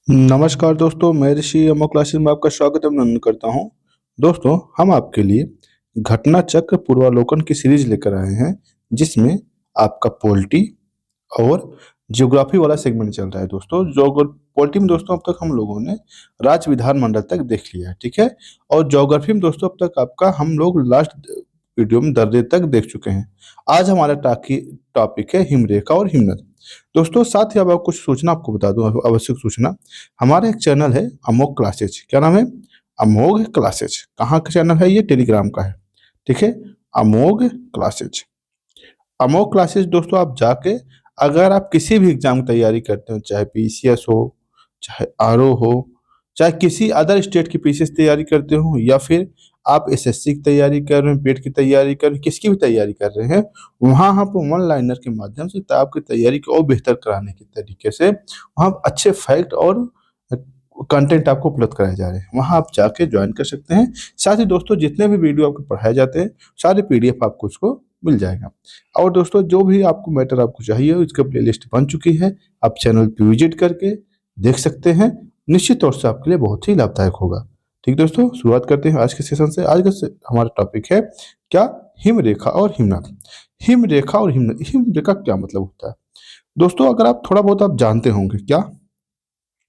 नमस्कार दोस्तों, मैं ऋषि अमोक क्लासेस में आपका स्वागत अभिनंदन करता हूं। दोस्तों, हम आपके लिए घटना चक्र पूर्वावलोकन की सीरीज लेकर आए हैं, जिसमें आपका पॉलिटी और ज्योग्राफी वाला सेगमेंट चल रहा है। दोस्तों, जो पॉलिटी में दोस्तों अब तक हम लोगों ने राज्य विधानमंडल तक देख लिया है, ठीक है। और ज्योग्राफी में दोस्तों अब तक आपका हम लोग लास्ट वीडियो में दर्रे तक देख चुके हैं। आज हमारा टॉपिक है हिमरेखा और हिमनद। दोस्तों, साथ ही अब कुछ सूचना आपको बता दूं, आवश्यक सूचना। हमारा एक चैनल है अमोघ क्लासेज। क्या नाम है? अमोघ क्लासेज। कहाँ का चैनल है? ये टेलीग्राम का है, ठीक है। अमोघ क्लासेज। अमोघ क्लासेज दोस्तों आप जाके, अगर आप किसी भी एग्जाम की तैयारी करते हो, चाहे पीसीएस हो, चाहे आरओ हो, चाहे किसी अदर स्टेट की पीसीएस तैयारी करते हो, या फिर आप एसएससी की तैयारी कर रहे हो, पेट की तैयारी कर रहे हो, किसकी भी तैयारी कर रहे हैं, वहाँ आप वन लाइनर के माध्यम से आपकी तैयारी को और बेहतर कराने के तरीके से वहाँ अच्छे फैक्ट और कंटेंट आपको उपलब्ध कराए जा रहे हैं। वहाँ आप जाके ज्वाइन कर सकते हैं। साथ ही दोस्तों, जितने भी वीडियो आपको पढ़ाए जाते हैं, सारे पीडीएफ आपको उसको मिल जाएगा। और दोस्तों, जो भी आपको मैटर आपको चाहिए उसका प्लेलिस्ट बन चुकी है, आप चैनल पे विजिट करके देख सकते हैं। निश्चित तौर से आपके लिए बहुत ही लाभदायक होगा। ठीक दोस्तों, शुरुआत करते हैं आज के सेशन से। आज का हमारा टॉपिक है क्या? हिमरेखा और हिमनद। हिमरेखा और हिमनद। हिमरेखा क्या मतलब होता है दोस्तों? अगर आप थोड़ा बहुत आप जानते होंगे क्या,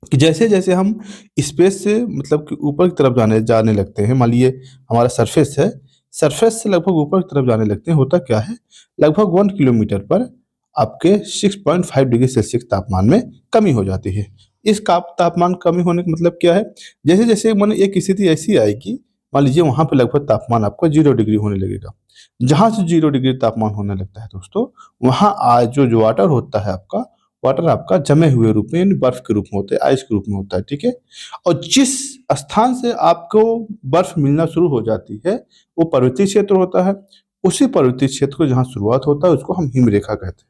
कि जैसे जैसे हम स्पेस से मतलब कि ऊपर की तरफ जाने जाने लगते हैं, मान लीजिए हमारा सरफेस है, सरफेस से लगभग ऊपर की तरफ जाने लगते हैं, होता क्या है, लगभग 1 किलोमीटर पर आपके 6.5 डिग्री सेल्सियस तापमान में कमी हो जाती है। इस तापमान कमी होने का मतलब क्या है? जैसे जैसे मैंने एक स्थिति ऐसी आएगी, मान लीजिए वहां पर लगभग तापमान आपका 0 डिग्री होने लगेगा। जहां से 0 डिग्री तापमान होने लगता है दोस्तों, वहां आज जो वाटर होता है आपका, वाटर आपका जमे हुए रूप में, यानी बर्फ के रूप में होता है, आइस के रूप में होता है, ठीक है। और जिस स्थान से आपको बर्फ मिलना शुरू हो जाती है, वो पर्वतीय क्षेत्र होता है। उसी पर्वतीय क्षेत्र को जहाँ शुरुआत होता है, उसको हम हिमरेखा कहते हैं।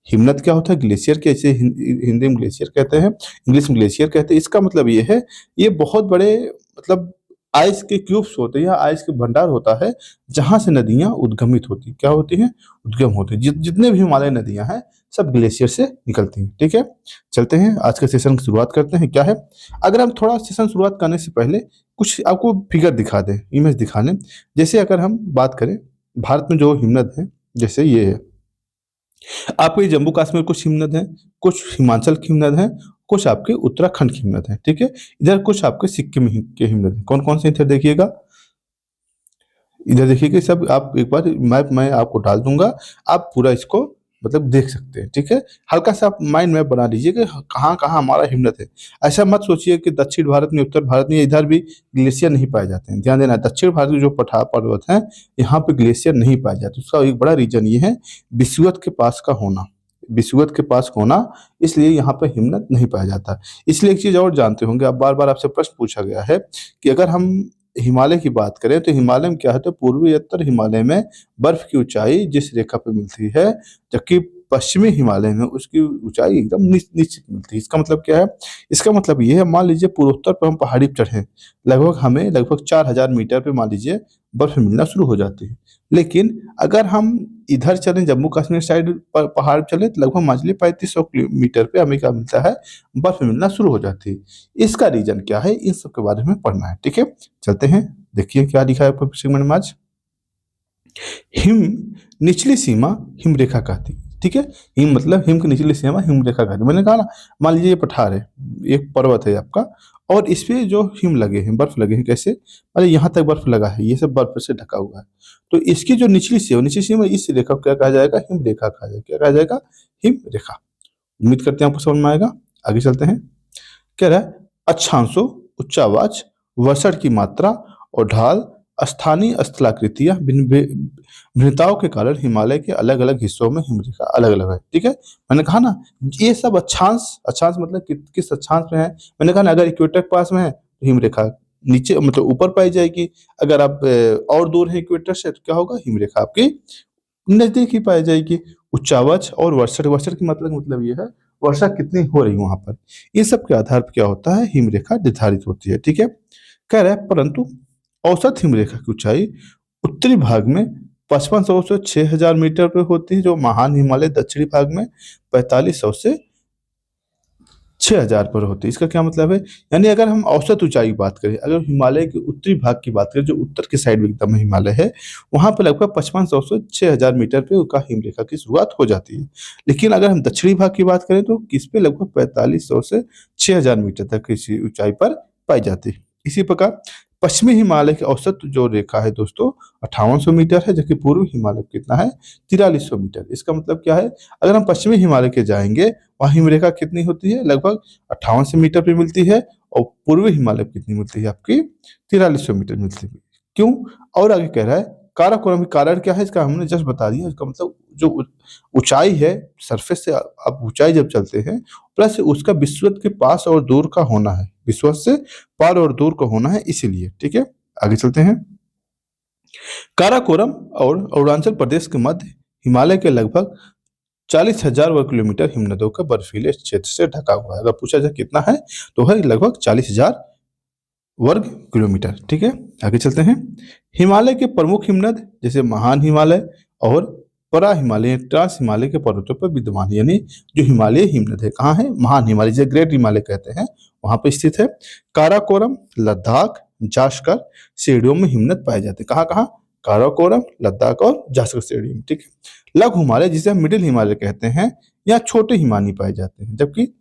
हिमनद क्या होता है? ग्लेशियर के, ऐसे हिंदी में ग्लेशियर कहते हैं, इंग्लिश में ग्लेशियर कहते हैं। इसका मतलब ये है, ये बहुत बड़े मतलब आइस के क्यूब्स होते हैं या आइस के भंडार होता है, जहां से नदियां उद्गमित होती हैं। क्या होती हैं? उद्गम होती हैं। जितने भी हिमालय नदियां हैं, सब ग्लेशियर से निकलती हैं, ठीक है। चलते हैं आज के सेशन की शुरुआत करते हैं। क्या है, अगर हम थोड़ा सेशन शुरुआत करने से पहले कुछ आपको फिगर दिखा दें, इमेज दिखा दें। जैसे अगर हम बात करें भारत में जो हिमनद है, जैसे ये है आपके जम्मू कश्मीर, कुछ हिमनद हैं, कुछ हिमाचल की हिमनद हैं, कुछ आपके उत्तराखंड की हिमनद हैं, ठीक है। इधर कुछ आपके सिक्किम के हिमनद हैं। कौन कौन से इधर देखिएगा, इधर देखिए कि सब आप एक बार मैप मैं आपको डाल दूंगा, आप पूरा इसको मतलब देख सकते हैं, ठीक है। हल्का सा आप माइंड मैप बना लीजिए कि कहाँ कहाँ हमारा हिमनद है। ऐसा मत सोचिए कि दक्षिण भारत में, उत्तर भारत में, इधर भी ग्लेशियर नहीं पाए जाते हैं। ध्यान देना, दक्षिण भारत के जो पठार पर्वत हैं, यहाँ पे ग्लेशियर नहीं पाए जाते। उसका एक बड़ा रीजन ये है, विषुवत के पास का होना, विषुवत के पास होना, इसलिए यहाँ पे हिमनद नहीं पाया जाता। इसलिए एक चीज और जानते होंगे आप, बार बार आपसे प्रश्न पूछा गया है कि अगर हम हिमालय की बात करें, तो हिमालय में क्या है, तो पूर्वी उत्तर हिमालय में बर्फ की ऊंचाई जिस रेखा पे मिलती है, जबकि पश्चिमी हिमालय में उसकी ऊंचाई एकदम निश्चित मिलती है। इसका मतलब क्या है? इसका मतलब ये है, मान लीजिए पूर्वोत्तर पर हम पहाड़ी पर चढ़े, लगभग हमें लगभग 4000 मीटर पे मान लीजिए बर्फ मिलना शुरू हो जाती है। लेकिन अगर हम इधर चलें, जम्मू कश्मीर साइड पर पहाड़ चले, तो लगभग मान लीजिए 3500 मीटर पे हमें क्या मिलता है, बर्फ मिलना शुरू हो जाती है। इसका रीजन क्या है, इन सब के बारे में पढ़ना है, ठीक है। चलते हैं, देखिए क्या लिखा है सेगमेंट में आज। हिम निचली सीमा हिमरेखा कहती है, ठीक है। हिम मतलब हिम की निचली सीमा हिमरेखा कहती है। मैंने कहा ना, मान लीजिए ये पठार है, एक पर्वत है आपका, और इस पे जो हिम लगे हैं, बर्फ लगे हैं, कैसे, अरे यहाँ तक बर्फ लगा है, ये सब बर्फ से ढका हुआ है। तो इसकी जो निचली सीमा, इस रेखा को क्या कहा जाएगा? हिम रेखा कहा जाएगा। क्या कहा जाएगा? हिम रेखा। उम्मीद करते हैं आपको समझ में आएगा। आगे चलते हैं। कह रहा है, अक्षांशों, उच्चावाच, वर्षण की मात्रा और ढाल, स्थानीय स्थलाकृतियां, भिन्नताओं के कारण हिमालय के अलग अलग हिस्सों में हिमरेखा अलग अलग है, ठीक है। मैंने कहा ना, ये सब अक्षांश, अक्षांश मतलब किस अक्षांश में है। मैंने कहा ना, अगर इक्वेटर के पास में है तो हिमरेखा नीचे मतलब ऊपर पाई जाएगी। अगर आप और दूर है इक्वेटर से, तो क्या होगा, हिमरेखा आपकी नजदीक ही पाई जाएगी। उच्चावच और वर्षण, वर्षण की मतलब ये है वर्षा कितनी हो रही है वहां पर। इन सब के आधार पर क्या होता है, हिमरेखा निर्धारित होती है, ठीक है। कह रहा है, परंतु औसत हिमरेखा की ऊंचाई उत्तरी भाग में 5500 से 6000 मीटर पे होती है, जो महान हिमालय दक्षिणी भाग में 4500 से 6000 पर होती है। इसका क्या मतलब है? यानी अगर हम औसत ऊंचाई की बात करें, अगर हिमालय के उत्तरी भाग की बात करें, जो उत्तर की साइड में एकदम हिमालय है, वहां पर लगभग 5500 से 6000 मीटर पे उसका हिमरेखा की शुरुआत हो जाती है। लेकिन अगर हम दक्षिणी भाग की बात करें तो इस पे लगभग 4500 से 6000 मीटर तक इसी ऊंचाई पर पाई जाती है। इसी प्रकार पश्चिमी हिमालय की औसत जो रेखा है दोस्तों 5800 मीटर है, जबकि पूर्वी हिमालय कितना है? 4300 मीटर। इसका मतलब क्या है? अगर हम पश्चिमी हिमालय के जाएंगे, वहाँ हिमरेखा कितनी होती है? लगभग 5800 मीटर पे मिलती है, और पूर्वी हिमालय पे कितनी मिलती है आपकी? 4300 मीटर मिलती है। क्यों? और आगे कह रहा है काराकोरम। कारण क्या है इसका? हमने जस्ट बता दिया। इसका मतलब जो ऊंचाई है, सरफेस से आप ऊंचाई जब चलते हैं, प्लस उसका विषुवत के पास और दूर का होना है, विषुवत से पार और दूर का होना है, इसीलिए। ठीक है, आगे चलते हैं। काराकोरम और अरुणाचल प्रदेश के मध्य हिमालय के लगभग 40,000 वर्ग किलोमीटर हिमनदों का बर्फीले क्षेत्र से ढका हुआ है। अगर पूछा जाए कितना है, तो है लगभग 40,000 वर्ग किलोमीटर। ठीक है, आगे चलते हैं। हिमालय के प्रमुख हिमनद जैसे महान हिमालय और परा हिमालय, ट्रांस हिमालय के पर्वतों पर विद्यमान है। यानी जो हिमालय हिमनद है, कहाँ है? महान हिमालय, जिसे ग्रेट हिमालय कहते हैं, वहां पर स्थित है। काराकोरम, लद्दाख, जास्कर श्रेणियों में हिमनद पाए जाते हैं। कहाँ कहाँ? काराकोरम, लद्दाख और जास्कर श्रेणी में। ठीक है। लघु हिमालय, जिसे हम मिडिल हिमालय कहते हैं, यहाँ छोटे हिमानी पाए जाते हैं, जबकि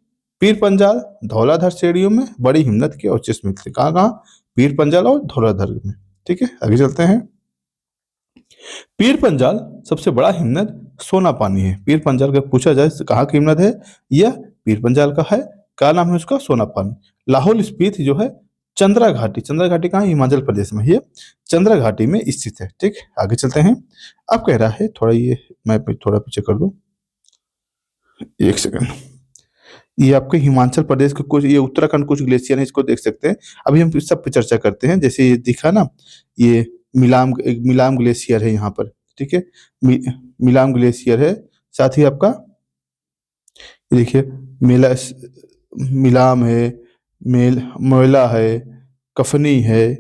पीर पंजाल, धौलाधर श्रेणियों में बड़ी हिमनद के अवशेष मिलते हैं। कहाँ कहाँ? पीर पंजाल और धौलाधर में। ठीक है, आगे चलते हैं। पीर पंजाल सबसे बड़ा हिमनद सोना पानी है। पीर पंजाल का पूछा जाए तो कहाँ की हिमनद है? यह पीर पंजाल का है। क्या नाम है उसका? सोना पानी। लाहौल स्पीति जो है चंद्रा घाटी, चंद्रा घाटी कहाँ है? हिमाचल प्रदेश में। ये चंद्रा घाटी में स्थित है। ठीक, आगे चलते हैं। अब कह रहा है, थोड़ा ये मैं थोड़ा पीछे कर दूं, एक सेकंड। ये आपके हिमाचल प्रदेश के कुछ, ये उत्तराखंड कुछ ग्लेशियर है, इसको देख सकते हैं। अभी हम इस सब पे चर्चा करते हैं। जैसे ये दिखा ना, ये मिलाम ग्लेशियर है यहाँ पर। ठीक है, मिलाम ग्लेशियर है। साथ ही आपका ये देखिए, मेला मिलाम है, मोयला है, कफनी है,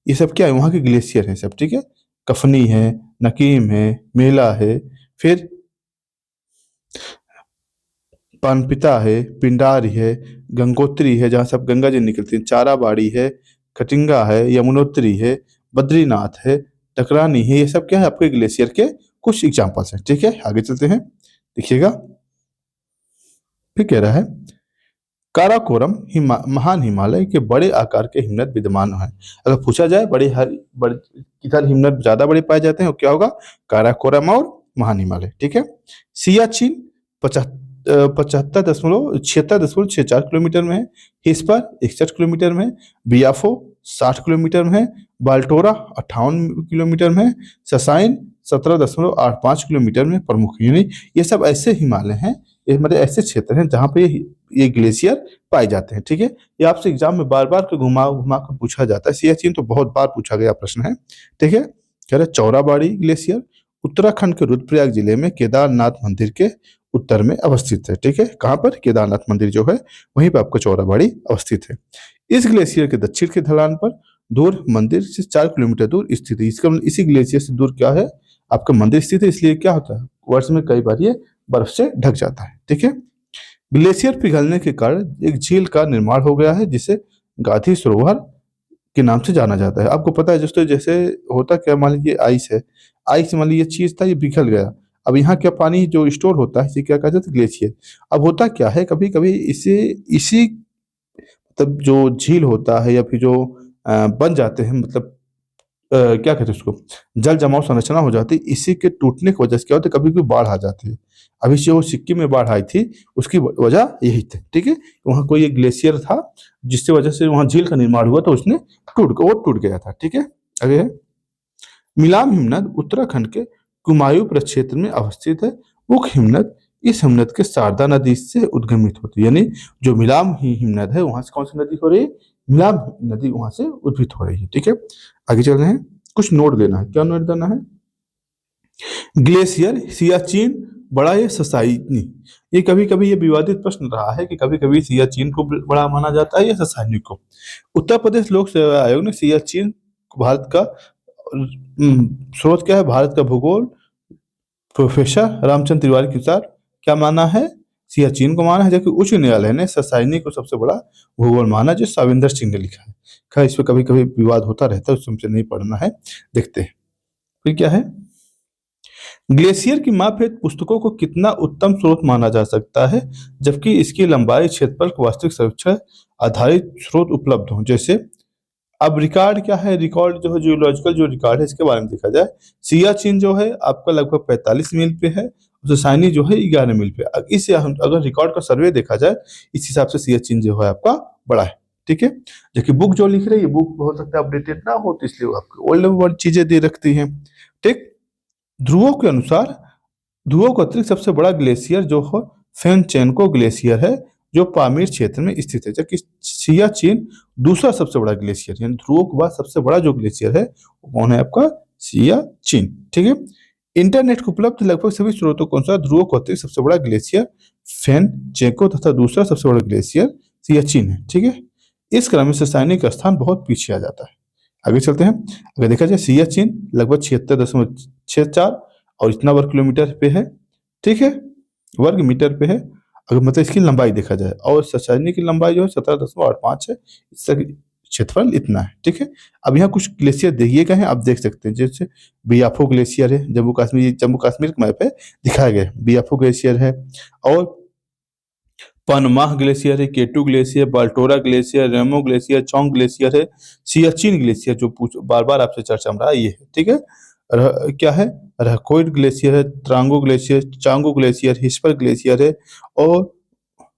ये सब क्या है? वहाँ के ग्लेशियर हैं सब। ठीक है, कफनी है, नकीम है, मेला है, फिर पानपिता है, पिंडारी है, गंगोत्री है जहाँ सब गंगा जी निकलती है, चाराबाड़ी है, खटिंगा है, यमुनोत्री है, बद्रीनाथ है, टकरानी है। ये सब क्या है? आपके ग्लेशियर के कुछ एग्जांपल्स हैं। ठीक है, आगे चलते हैं, देखिएगा। फिर कह रहा है काराकोरम महान हिमालय के बड़े आकार के हिमनद विद्यमान है। अगर पूछा जाए बड़े किधर हिमनद ज्यादा बड़े पाए जाते हैं, वो क्या होगा? काराकोरम और महान हिमालय। ठीक है। सियाचिन 76.64 में है। हिस्पर 61 किलोमीटर में है। बियाफो 60 किलोमीटर में है। बाल्टोरा 58 किलोमीटर में है। ससाइन 17.85 किलोमीटर में प्रमुख है। यानी ये सब ऐसे हिमालय हैं, ये मतलब ऐसे क्षेत्र हैं जहाँ पे ये ग्लेशियर पाए जाते हैं। ठीक है, ये आपसे एग्जाम में बार बार घुमा घुमा कर पूछा जाता है। सियाचिन तो बहुत बार पूछा गया प्रश्न है। ठीक है, कह रहे चौराबाड़ी ग्लेशियर उत्तराखंड के रुद्रप्रयाग जिले में केदारनाथ मंदिर के उत्तर में अवस्थित है। ठीक है, कहाँ पर? केदारनाथ मंदिर जो है वहीं पर आपका चौराबाड़ी अवस्थित है। इस ग्लेशियर के दक्षिण के ढलान पर दूर मंदिर से 4 किलोमीटर दूर स्थित है। इसका मतलब इसी ग्लेशियर से दूर क्या है? आपका मंदिर स्थित है। इसलिए क्या होता है? वर्ष में कई बार ये बर्फ से ढक जाता है। ठीक है, ग्लेशियर पिघलने के कारण एक झील का निर्माण हो गया है, जिसे गांधी सरोवर के नाम से जाना जाता है। आपको पता है दोस्तों, जैसे होता क्या, मान लीजिए आइस है, आइस मान लीजिए ये चीज था, ये पिघल गया। अब यहाँ क्या पानी जो स्टोर होता है, इसे क्या कहते हैं? ग्लेशियर। अब होता क्या है, कभी कभी इसे इसी मतलब जो झील होता है या फिर जो बन जाते हैं, मतलब क्या कहते हैं उसको, जल जमाव संरचना हो जाती है। इसी के टूटने की वजह से क्या होता है? कभी कभी बाढ़ आ जाती है। अभी जो सिक्किम में बाढ़ आई थी, उसकी वजह यही थी। ठीक है, वहाँ कोई एक ग्लेशियर था, जिसकी वजह से वहाँ झील का निर्माण हुआ, तो उसने टूट गया था। ठीक है, आगे है मिलाम हिमनद उत्तराखंड के कुमायूं प्रक्षेत्र में अवस्थित है। मुख्य हिमनद इस हिमनद के शारदा नदी से उद्गमित होती है। यानी जो मिलाम हिमनद है, वहां से कौन सी नदी हो रही है? मिलाम नदी वहां से उद्भित हो रही है। ठीक है, आगे चल रहे हैं। कुछ नोट देना है। क्या नोट देना है? ग्लेशियर सियाचिन बड़ा या ससाइनी। ये कभी कभी ये विवादित प्रश्न रहा है कि कभी कभी सियाचिन को बड़ा माना जाता है या ससाइनी को। उत्तर प्रदेश लोक सेवा आयोग ने सियाचिन को भारत का स्रोत क्या है? भारत का भूगोल प्रोफेसर रामचंद्र तिवारी के अनुसार क्या माना है? सियाचिन को माना है, जबकि उच्च न्यायालय ने ससाइनी को सबसे बड़ा भूगोल माना, जो साविंदर सिंह ने लिखा है। खैर इस पे कभी कभी विवाद होता रहता है, उससे हमसे नहीं पढ़ना है। देखते हैं फिर क्या है। ग्लेशियर की माप हेतु पुस्तकों को कितना उत्तम स्रोत माना जा सकता है, जबकि इसकी लंबाई क्षेत्रफल को वास्तविक सर्वेक्षण आधारित स्रोत उपलब्ध हो। जैसे अब रिकॉर्ड क्या है, रिकॉर्ड जो है जियोलॉजिकल जो रिकॉर्ड है इसके बारे में देखा जाए, सियाचिन जो है आपका लगभग 45 मील पे है, ससाइनी जो है 11 मील पे। इससे हम अगर रिकॉर्ड का सर्वे देखा जाए, इस हिसाब से सियाचिन जो है आपका बड़ा है। ठीक है, जबकि बुक जो लिख रही है, बुक हो सकता है अपडेटेड ना हो, तो इसलिए वो आपको ओल्ड वर्ड चीजें दे रखती हैं। ठीक, ध्रुवों के अनुसार ध्रुवों का अतिरिक्त सबसे बड़ा ग्लेशियर जो है फेनचेनको ग्लेशियर है, जो पामीर क्षेत्र में स्थित है, जबकि सियाचिन दूसरा सबसे बड़ा ग्लेशियर, यानी ध्रुवों के बाद सबसे बड़ा जो ग्लेशियर है वो कौन है आपका, सियाचिन। ठीक है, इंटरनेट को उपलब्ध लगभग सभी स्रोतों के अनुसार ध्रुवों का अतिरिक्त सबसे बड़ा ग्लेशियर फेनचेनको तथा दूसरा सबसे बड़ा ग्लेशियर सियाचिन है। ठीक है, इस क्रम में ससाइनी का स्थान बहुत पीछे आ जाता है। आगे चलते हैं। अगर देखा जाए सियाचिन लगभग 76.64 और इतना वर्ग किलोमीटर पे है। ठीक है, वर्ग मीटर पे है, अगर मतलब इसकी लंबाई देखा जाए, और ससाइनी की लंबाई जो है 17.85 है, इसका क्षेत्रफल इतना है। ठीक है, अब यहाँ कुछ ग्लेशियर दिए गए हैं, आप देख सकते हैं, जैसे बियाफो ग्लेशियर है, जम्मू कश्मीर का मैप है दिखाया गया है, बियाफो ग्लेशियर है, और पनमाह ग्लेशियर है, केटू ग्लेशियर, बाल्टोरा ग्लेशियर, रेमो ग्लेशियर, चोंग ग्लेशियर है, सियाचिन ग्लेशियर जो बार बार आपसे चर्चा में रहा ये है। ठीक है, क्या है, रहकोइड ग्लेशियर है, त्रांगो ग्लेशियर, चांगो ग्लेशियर, हिस्पर ग्लेशियर है, और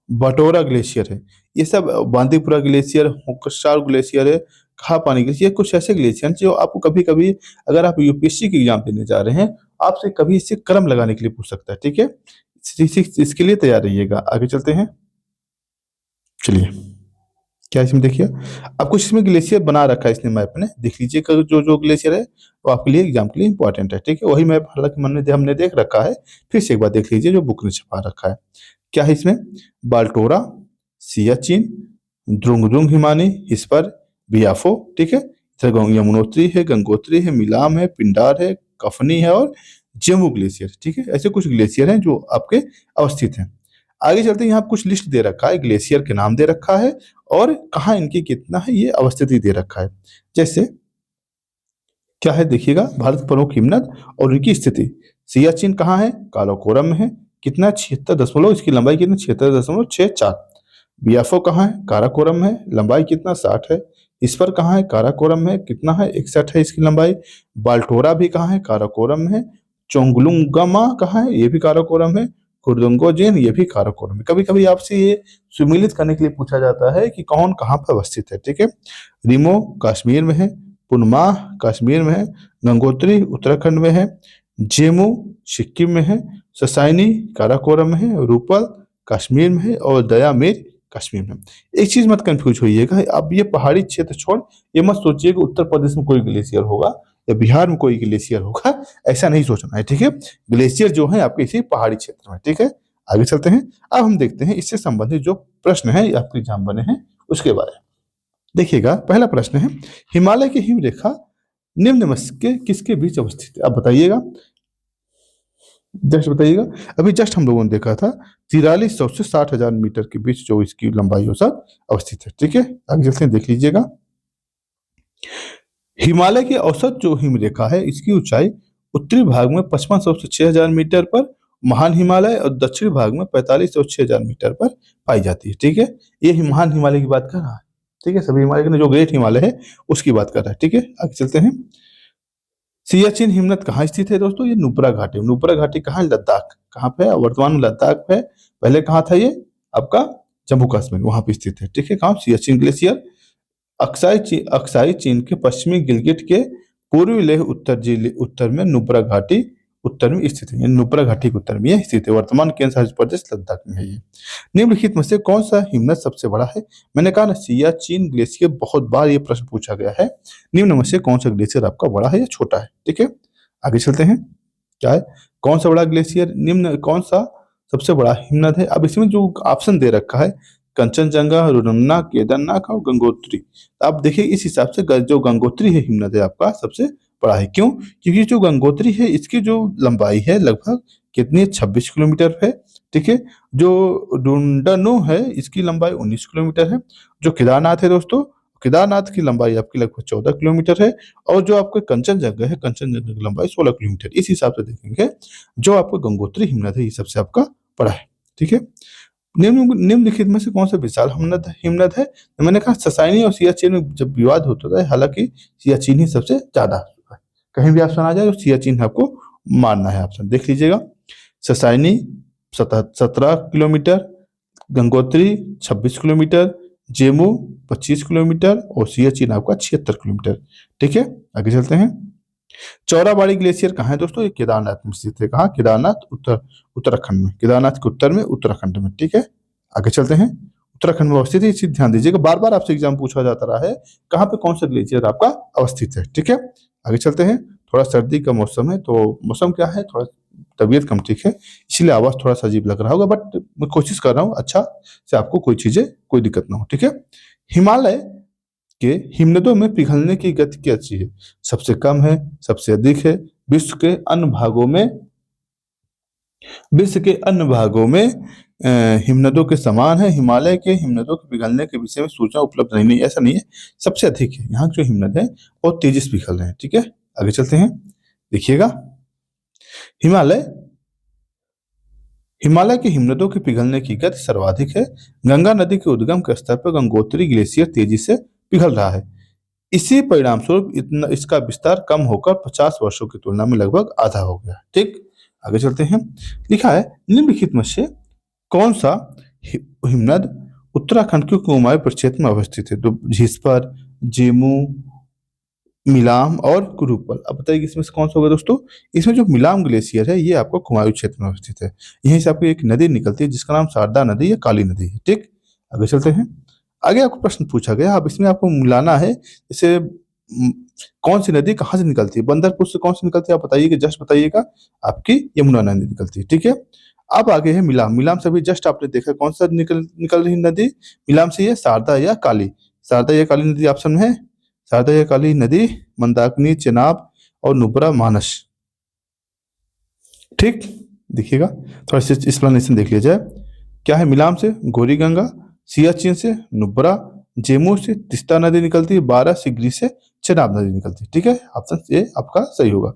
बटोरा ग्लेशियर है। ये सब बांदीपुरा ग्लेशियर, होकसार ग्लेशियर है, खा पानी ग्लेशियर, कुछ ऐसे ग्लेशियर जो आपको कभी कभी अगर आप यूपीएससी की एग्जाम देने जा रहे हैं, आपसे कभी इससे क्रम लगाने के लिए पूछ सकता है। ठीक है, इसके लिए तैयार रहिएगा। आगे चलते हैं। चलिए, क्या इसमें देखिए, अब कुछ इसमें ग्लेशियर बना रखा है इसने मैप ने, देख लीजिए जो जो ग्लेशियर है वो आपके लिए एग्जाम के लिए इंपॉर्टेंट है। ठीक है, वही मैप हालांकि हमने देख रखा है, फिर से एक बार देख लीजिए जो बुक ने छपा रखा है। क्या है इसमें, बाल्टोरा, सियाचिन, द्रुंगद्रुंग हिमानी, हिस्पर, बियाफो। ठीक है, इधर यमुनोत्री है, गंगोत्री है, मिलाम है, पिंडार है, कफनी है, और जम्मू ग्लेशियर। ठीक है, ऐसे कुछ ग्लेशियर हैं जो आपके अवस्थित हैं। आगे चलते हैं, यहाँ कुछ लिस्ट दे रखा है, ग्लेशियर के नाम दे रखा है, और कहाँ इनकी कितना है ये अवस्थिति दे रखा है। जैसे क्या है देखिएगा, भारत की प्रमुख हिमनद और उनकी स्थिति, सियाचिन कहाँ है, काराकोरम में है, कितना 76 दशमलव, इसकी लंबाई कितना 76.64। बियाफो कहाँ है, काराकोरम में है, लंबाई कितना 60 है। इस पर कहाँ है, काराकोरम में कितना है, 61 है इसकी लंबाई। बाल्टोरा भी कहाँ है, काराकोरम में है। चोंगलुंगमा कहाँ है, ये भी काराकोरम है। कुर्दुंगोजिन ये भी काराकोरम है। कभी कभी आपसे ये सुमिलित करने के लिए पूछा जाता है कि कौन कहाँ पर अवस्थित है। ठीक है, रिमो कश्मीर में है, पुनमाह कश्मीर में है, गंगोत्री उत्तराखंड में है, जेमू सिक्किम में है, ससाइनी काराकोरम में है, रूपल कश्मीर में है, और दयामीर कश्मीर में। एक चीज मत कंफ्यूज होइएगा, अब ये पहाड़ी क्षेत्र छोड़ ये मत सोचिएगा उत्तर प्रदेश में कोई ग्लेशियर होगा या बिहार में कोई ग्लेशियर होगा, ऐसा नहीं सोचना है। ठीक है, ग्लेशियर जो है आपके इसी पहाड़ी क्षेत्र में। ठीक है, आगे चलते हैं। अब हम देखते हैं इससे संबंधित जो प्रश्न है आपके एग्जाम बने हैं उसके बारे में। देखिएगा, पहला प्रश्न है, हिमालय की हिम रेखा निम्न में से किसके बीच अवस्थित है। अब बताइएगा, जस्ट बताइएगा। अभी जस्ट हम लोगों ने देखा था 4300 से 60,000 मीटर के बीच जो इसकी लंबाई औसत अवस्थित है। ठीक है, आगे चलते हैं, देख लीजिएगा। हिमालय की औसत जो हिम रेखा है इसकी ऊंचाई उत्तरी भाग में 5500 से 6000 मीटर पर महान हिमालय, और दक्षिणी भाग में 4500 से 6000 मीटर पर पाई जाती है। ठीक है, ये महान हिमालय की बात कर रहा है। ठीक है, सभी हिमालय के जो ग्रेट हिमालय है उसकी बात कर रहा है। ठीक है, आगे चलते हैं। सियाचिन हिमनद कहाँ स्थित है दोस्तों, ये नुब्रा घाटी। नुब्रा घाटी कहाँ है, लद्दाख। कहाँ पे है, वर्तमान में लद्दाख है, पहले कहाँ था ये आपका जम्मू कश्मीर, वहां पे स्थित है। ठीक है, कहाँ, सियाचिन ग्लेशियर अक्साई चीन के पश्चिमी गिलगिट के पूर्वी लेह उत्तर में नुब्रा घाटी उत्तर में स्थित है, नुब्रा घाटी के उत्तर में यह स्थित है। वर्तमान केंद्र शासित प्रदेश लद्दाख में है ये। निम्नलिखित में से कौन सा हिमनद सबसे बड़ा है। मैंने कहा ना, सियाचिन ग्लेशियर, बहुत बार ये प्रश्न पूछा गया है। निम्न में से कौन सा ग्लेशियर आपका बड़ा है या छोटा है। ठीक है, आगे चलते हैं। क्या है, कौन सा बड़ा ग्लेशियर, निम्न कौन सा सबसे बड़ा हिमनद है। अब इसमें जो ऑप्शन दे रखा है, कंचनजंगा, रुनन्ना, केदारनाथ और गंगोत्री। आप देखिए इस हिसाब से जो गंगोत्री है हिमनद है आपका सबसे बड़ा है। क्यों, क्योंकि जो गंगोत्री है इसकी जो लंबाई है लगभग कितनी है, 26 किलोमीटर है। ठीक है, जो डुंडनु है इसकी लंबाई 19 किलोमीटर है। जो केदारनाथ है दोस्तों, केदारनाथ की लंबाई आपकी लगभग 14 किलोमीटर है। और जो आपके कंचनजंगा है, कंचनजंगा की लंबाई 16 किलोमीटर। इस हिसाब से देखेंगे जो आपको गंगोत्री हिमनद है ये सबसे आपका बड़ा है। ठीक है, निम्नलिखित में से कौन सा विशाल हिमनद हिमनद है? तो मैंने कहा ससाइनी और सियाचिन में जब विवाद होता है, हालांकि सियाचिन ही सबसे ज्यादा होता है। कहीं भी ऑप्शन आ जाए तो सियाचिन आपको मानना है, ऑप्शन देख लीजिएगा। ससाइनी 17 kilometre, Gangotri 26 kilometre, Zemu 25 kilometre और सियाचिन आपका 76 किलोमीटर। ठीक है, आगे चलते हैं। चौराबाड़ी ग्लेशियर कहाँ है दोस्तों? ये केदारनाथ में स्थित है। कहाँ? केदारनाथ उत्तराखंड में, केदारनाथ के उत्तर में, उत्तराखंड में। ठीक है, आगे चलते हैं। उत्तराखंड में अवस्थित है, इसी ध्यान दीजिएगा, बार बार आपसे एग्जाम पूछा जाता रहा है कहाँ पे कौन सा ग्लेशियर आपका अवस्थित है। ठीक है, आगे चलते हैं। थोड़ा सर्दी का मौसम है, तो मौसम क्या है, थोड़ा तबीयत कम ठीक है, इसलिए आवाज थोड़ा सा अजीब लग रहा होगा, बट मैं कोशिश कर रहा हूँ अच्छा से आपको कोई दिक्कत ना हो। ठीक है, हिमालय के हिमनदों में पिघलने की गति कैसी है? सबसे कम है, सबसे अधिक है, विश्व के अन्य भागों में हिमनदों के समान है। हिमालय के हिमनदों के पिघलने के विषय में सूचना उपलब्ध नहीं, ऐसा नहीं है, सबसे अधिक है। यहाँ जो हिमनद है बहुत तेजी से पिघल रहे हैं। ठीक है, आगे चलते हैं। देखिएगा, हिमालय के हिमनदों के पिघलने की गति सर्वाधिक है। गंगा नदी के उद्गम के स्तर पर गंगोत्री ग्लेशियर तेजी से पिघल रहा है। इसी परिणाम स्वरूप इसका विस्तार कम होकर 50 वर्षों की तुलना में लगभग आधा हो गया। ठीक, आगे चलते हैं। लिखा है निम्नलिखित में से कौन सा हिमनद उत्तराखंड के कुमाऊं प्रक्षेत्र में अवस्थित है? तो झिस्पर, जेमू, मिलाम और कुरुपल। अब बताइए इसमें से कौन सा होगा दोस्तों? इसमें जो मिलाम ग्लेशियर है ये आपको कुमाऊं क्षेत्र में अवस्थित है। यहीं से आपको एक नदी निकलती है जिसका नाम शारदा नदी या काली नदी है। ठीक, आगे चलते हैं। आगे आपको प्रश्न पूछा गया, अब इसमें आपको मिलाना है, जैसे कौन सी नदी कहाँ से निकलती है, बंदरपुर से कौन सी निकलती है आप बताइएगा, जस्ट बताइएगा, आपकी यमुना नदी निकलती है। ठीक है, अब आगे है मिलाम। मिलाम से भी जस्ट आपने देखा कौन सा निकल रही नदी मिलाम से, ये शारदा या काली, शारदा या काली नदी ऑप्शन में है। शारदा या काली नदी मंदाकिनी, चेनाब और नुब्रा मानस। ठीक, देखिएगा, थोड़ा सा एक्सप्लेनेशन देख लिया जाए। क्या है? मिलाम से गौरी गंगा, सियाचिन से नुब्रा, जेमू से तिस्ता नदी निकलती है, 12 सिगरी से चेनाब नदी निकलती है। ठीक है, ऑप्शन ए आपका सही होगा।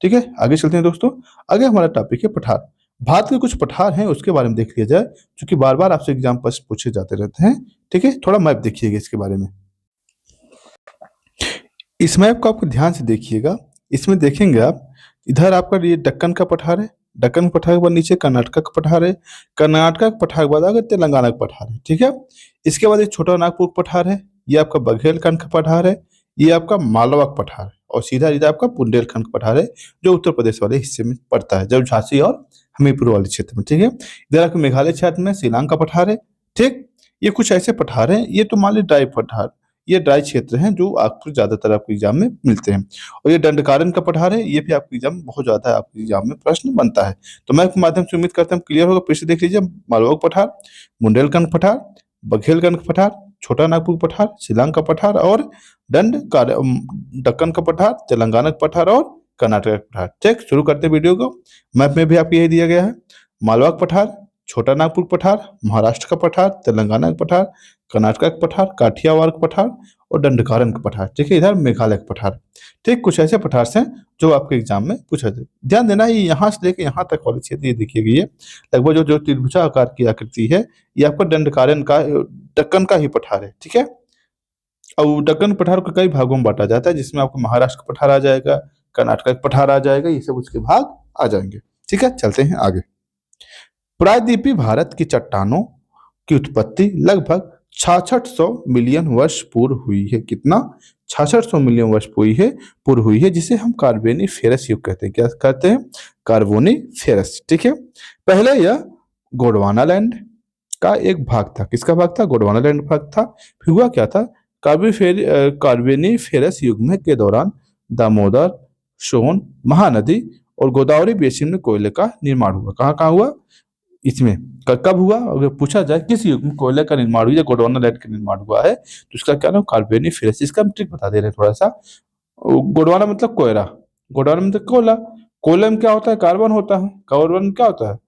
ठीक है, आगे चलते हैं दोस्तों। आगे हमारा टॉपिक है पठार। भारत के कुछ पठार हैं उसके बारे में देख लिया जाए, क्योंकि बार बार आपसे एग्जाम पर पूछे जाते रहते हैं। ठीक है, थोड़ा मैप देखिएगा इसके बारे में। इस मैप को आपको ध्यान से देखिएगा, इसमें देखेंगे आप, इधर आपका ये दक्कन का पठार है, दक्कन पठार के बाद नीचे कर्नाटक का पठार है, कर्नाटक का पठार के बाद आगे तेलंगाना का पठार है। ठीक है, इसके बाद ये छोटा नागपुर पठार है, ये आपका बघेलखंड का पठार है, ये आपका मालवा का पठार है, और सीधा इधर आपका बुंदेलखंड का पठार है जो उत्तर प्रदेश वाले हिस्से में पड़ता है, जब झांसी और हमीरपुर वाले क्षेत्र में। ठीक है, इधर आपके मेघालय क्षेत्र में शिलांग का पठार है। ठीक, ये कुछ ऐसे पठार हैं, ये तो मान ली ड्राई पठार, ये ड्राई क्षेत्र हैं जो आपको ज्यादातर आपके एग्जाम में मिलते हैं। और ये दंडकारण्य का पठार है, ये भी आपके एग्जाम में बहुत ज्यादा आपके एग्जाम में प्रश्न बनता है। तो मैं के माध्यम से उम्मीद करता हूँ क्लियर होगा। फिर से देख लीजिए, मालवा का पठार, बुंदेलखंड पठार, बघेलखंड का पठार, छोटा नागपुर पठार, शिलांग का पठार और दक्कन का पठार, तेलंगाना का पठार और कर्नाटक का पठार। ठीक, शुरू करते हैं वीडियो को। मैप में भी आपको यही दिया गया है, मालवा का पठार, छोटा नागपुर पठार, महाराष्ट्र का पठार, तेलंगाना का पठार, कर्नाटक का पठार, काठियावाड़ का पठार और दंडकारण्य का पठार। ठीक है, इधर मेघालय का पठार। ठीक, कुछ ऐसे पठार हैं जो आपके एग्जाम में पूछा जाए। ध्यान देना, ये यहाँ से लेकर यहाँ तक वाले क्षेत्र, ये देखिएगा, ये लगभग जो त्रिभुजा आकार की आकृति है, ये आपका दंडकारण्य का, दक्कन का ही पठार है। ठीक है, और दक्कन पठार को कई भागों में बांटा जाता है, जिसमें आपको महाराष्ट्र का पठार आ जाएगा, कर्नाटक का पठार आ जाएगा, ये सब उसके भाग आ जाएंगे। ठीक है, चलते हैं आगे। प्रायद्वीपीय भारत की चट्टानों की उत्पत्ति लगभग 6600 मिलियन वर्ष पूर्व हुई है। कितना? 6600 मिलियन वर्ष पूर्व हुई है, जिसे हम कार्बोनिफेरस युग कहते हैं। क्या कहते हैं? कार्बोनिफेरस। ठीक है, पहले यह गोंडवाना लैंड का एक भाग था। किसका भाग था? गोंडवाना लैंड भाग था। फिर हुआ क्या था? कार्बोनिफेरस युग में के दौरान दामोदर, सोन, महानदी और गोदावरी बेसिन में कोयले का निर्माण हुआ। कहाँ कहाँ हुआ? इसमें कब हुआ? अगर पूछा जाए किस युग में कोयले का निर्माण हुआ या गोंडवाना लैंड का निर्माण हुआ है, तो इसका क्या नाम? कार्बोनिफेरस। इसका हम ट्रिक बता दे रहे हैं थोड़ा सा। गोंडवाना मतलब कोयला, गोंडवाना मतलब कोयला, कोलम क्या होता है? कार्बन होता है। कार्बन क्या होता है?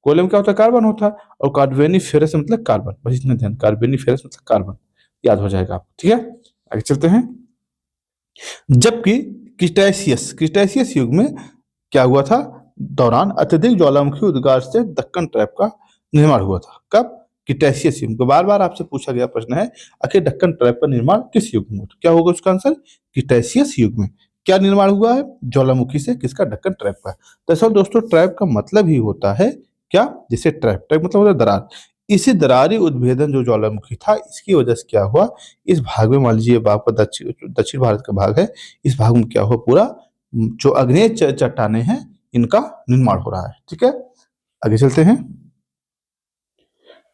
कोलम क्या होता है? कार्बन होता है। और कार्बोनिफेरस मतलब कार्बन, बस इतना ध्यान, कार्बोनिफेरस मतलब कार्बन, याद हो जाएगा आपको। ठीक है, आगे चलते हैं। जबकि क्रिटेशियस क्रिटेशियस युग में क्या हुआ था? दौरान अत्यधिक ज्वालामुखी उद्गार से दक्कन ट्रैप का निर्माण हुआ था। कब? क्रिटेशियस युग। तो बार बार आपसे पूछा गया प्रश्न है, आखिर दक्कन ट्रैप का निर्माण किस युग में हुआ? तो क्या होगा उसका आंसर? क्रिटेशियस युग में। क्या निर्माण हुआ है? ज्वालामुखी से। किसका? दक्कन ट्रैप का। दरअसल दोस्तों, ट्रैप का मतलब ही होता है क्या? जैसे ट्रैप, ट्रैप मतलब होता है दरार। इसी दरारी उद्भेदन जो ज्वालामुखी था, इसकी वजह से क्या हुआ? इस भाग में, मान लीजिए भाग का दक्षिण दक्षिण भारत का भाग है, इस भाग में क्या हुआ? पूरा जो अग्नेय चट्टाने हैं, इनका निर्माण हो रहा है। ठीक है, आगे चलते हैं।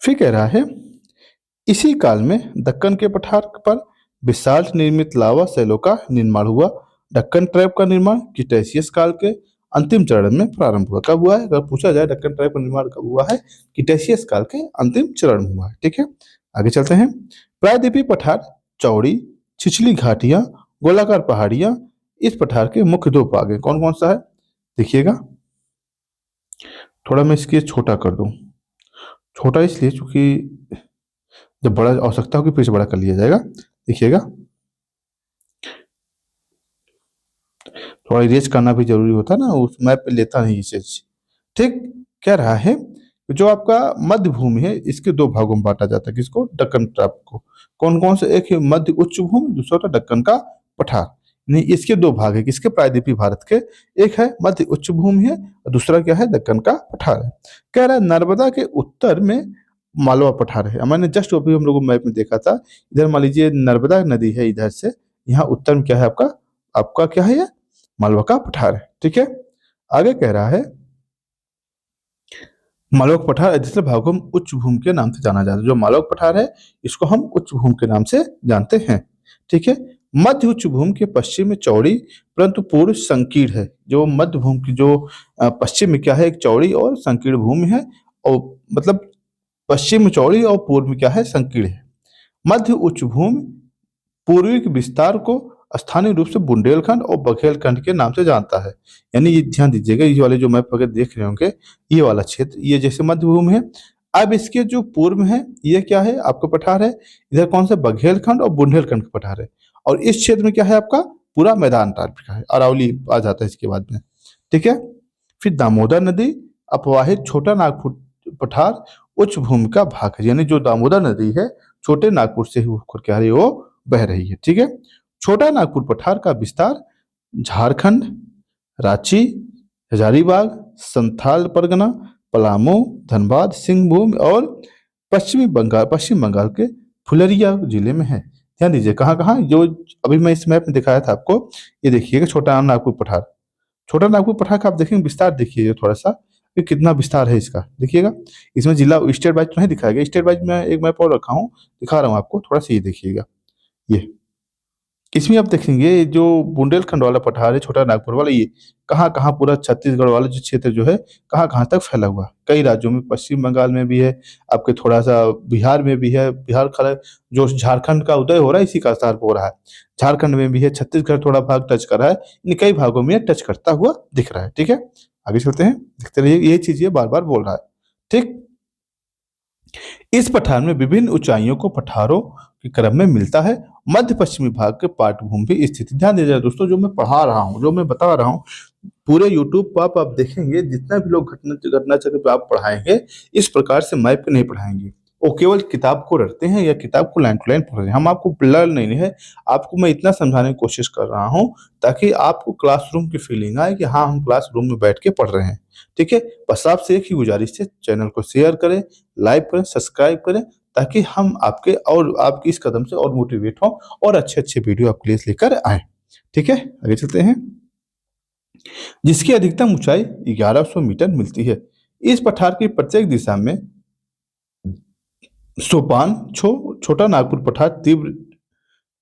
फिर कह रहा है, इसी काल में दक्कन के पठार पर बेसाल्ट निर्मित लावा शैलों का निर्माण हुआ। दक्कन ट्रैप का निर्माण क्रिटेशियस काल के अंतिम चरण में प्रारंभ हुआ। कब हुआ है? अगर पूछा जाए दक्कन ट्रैप का निर्माण कब हुआ है, क्रिटेशियस काल के अंतिम चरण में हुआ है। ठीक है, आगे चलते हैं। प्रायद्वीपीय पठार, चौड़ी, छिछली घाटियां, गोलाकार पहाड़ियां, इस पठार के मुख्य दो भाग हैं। कौन कौन सा है? देखिएगा, थोड़ा मैं इसके छोटा कर दूं। छोटा इसलिए क्योंकि जब बड़ा आवश्यकता होगी फिर से बड़ा कर लिया जाएगा। देखिएगा, थोड़ा इरेज करना भी जरूरी होता है ना, उस मैप पे लेता नहीं ये चीज। ठीक, कह रहा है कि जो आपका मध्य भूमि है, इसके दो भागों में बांटा जाता है। किसको? दक्कन ट्रैप को। कौन कौन से? एक है मध्य उच्च भूमि, दूसरा होता है दक्कन का पठार। नहीं, इसके दो भाग है। किसके? प्रायद्वीपीय भारत के। एक है मध्य उच्च भूमि है, और दूसरा क्या है? दक्कन का पठार है। कह रहा है नर्मदा के उत्तर में मालवा पठार है। मैंने जस्ट अभी हम लोगों मैप में देखा था, इधर मान लीजिए नर्मदा नदी है इधर से, यहाँ उत्तर में क्या है आपका? आपका क्या है? ये मालवा का पठार है। ठीक है, आगे कह रहा है, मालवा का पठार अधिकतर भागों में उच्च भूमि के नाम से जाना जाता है। जो मालवा का पठार है, इसको हम उच्च भूमि के नाम से जानते हैं। ठीक है, मध्य उच्च भूमि के पश्चिम में चौड़ी परंतु पूर्व संकीर्ण है। जो मध्य भूमि की जो पश्चिम में क्या है? एक चौड़ी और संकीर्ण भूमि है, और मतलब पश्चिम में चौड़ी और पूर्व में क्या है? संकीर्ण है। मध्य उच्च भूमि पूर्वी के विस्तार को स्थानीय रूप से बुंदेलखंड और बघेलखंड के नाम से जानता है। यानी ये ध्यान दीजिएगा, ये वाले जो मैप अगर देख रहे होंगे, ये वाला क्षेत्र, ये जैसे मध्य भूमि है। अब इसके जो पूर्व में है, ये क्या है? आपका पठार है। इधर कौन सा? बघेलखंड और बुंदेलखंड का पठार है। और इस क्षेत्र में क्या है आपका? पूरा मैदान टाइप का है। अरावली आ जाता है इसके बाद में। ठीक है, फिर दामोदर नदी अपवाहित छोटा नागपुर पठार उच्च भूमि का भाग है। यानी जो दामोदर नदी है, छोटे नागपुर से होकर क्या है? वो बह रही है। ठीक है, छोटा नागपुर पठार का विस्तार झारखंड, रांची, हजारीबाग, संथाल परगना, पलामू, धनबाद, सिंहभूम और पश्चिम बंगाल के फुलरिया जिले में है। ध्यान दीजिए कहाँ कहाँ, जो अभी मैं इस मैप में दिखाया था आपको, ये देखिएगा छोटा नागपुर पठार। छोटा नागपुर पठार का आप देखेंगे विस्तार, देखिएगा थोड़ा सा कि कितना विस्तार है इसका। देखिएगा, इसमें जिला स्टेट वाइज तो नहीं दिखाया गया, स्टेट वाइज मैं एक मैप और रखा हूँ, दिखा रहा हूँ आपको, थोड़ा सा ये देखिएगा। ये इसमें आप देखेंगे जो बुंदेलखंड वाला पठार है, छोटा नागपुर वाला, ये कहाँ कहाँ पूरा छत्तीसगढ़ वाला जो क्षेत्र जो है, कहाँ कहाँ तक फैला हुआ है। कई राज्यों में, पश्चिम बंगाल में भी है, आपके थोड़ा सा बिहार में भी है। बिहार खड़ा, जो झारखंड का उदय हो रहा है इसी का असर हो रहा है। झारखंड में भी है, छत्तीसगढ़ थोड़ा भाग टच कर रहा है, इन कई भागों में टच करता हुआ दिख रहा है। ठीक है, आगे चलते हैं, देखते रहिए, ये चीज ये बार बार बोल रहा है। ठीक, इस पठार में विभिन्न ऊंचाइयों को पठारों के क्रम में मिलता है। मध्य पश्चिमी भाग के पाटभूमि भी स्थित है। ध्यान दीजिए दोस्तों, जो मैं पढ़ा रहा हूँ, जो मैं बता रहा हूँ, पूरे यूट्यूब पर आप देखेंगे, जितना भी लोग घटना घटना चक्र पे आप पढ़ाएंगे, इस प्रकार से मैप पे नहीं पढ़ाएंगे। वो केवल किताब को रटते हैं या किताब को लाइन टू लाइन पढ़ रहे हैं। हम आपको लर्न नहीं है, आपको मैं इतना समझाने की कोशिश कर रहा हूँ ताकि आपको क्लासरूम की फीलिंग आए कि हाँ, हम क्लासरूम में बैठ के पढ़ रहे हैं। ठीक है, बस आपसे एक ही गुजारिश है, चैनल को शेयर करें, लाइक करें, सब्सक्राइब करें, ताकि हम आपके और आपकी इस कदम से और मोटिवेट हों और अच्छे अच्छे वीडियो आपके लिए लेकर आए। ठीक है, आगे चलते हैं। जिसकी अधिकतम ऊंचाई 1100 मीटर मिलती है। इस पठार की प्रत्येक दिशा में सोपान छोटा नागपुर पठार तीव्र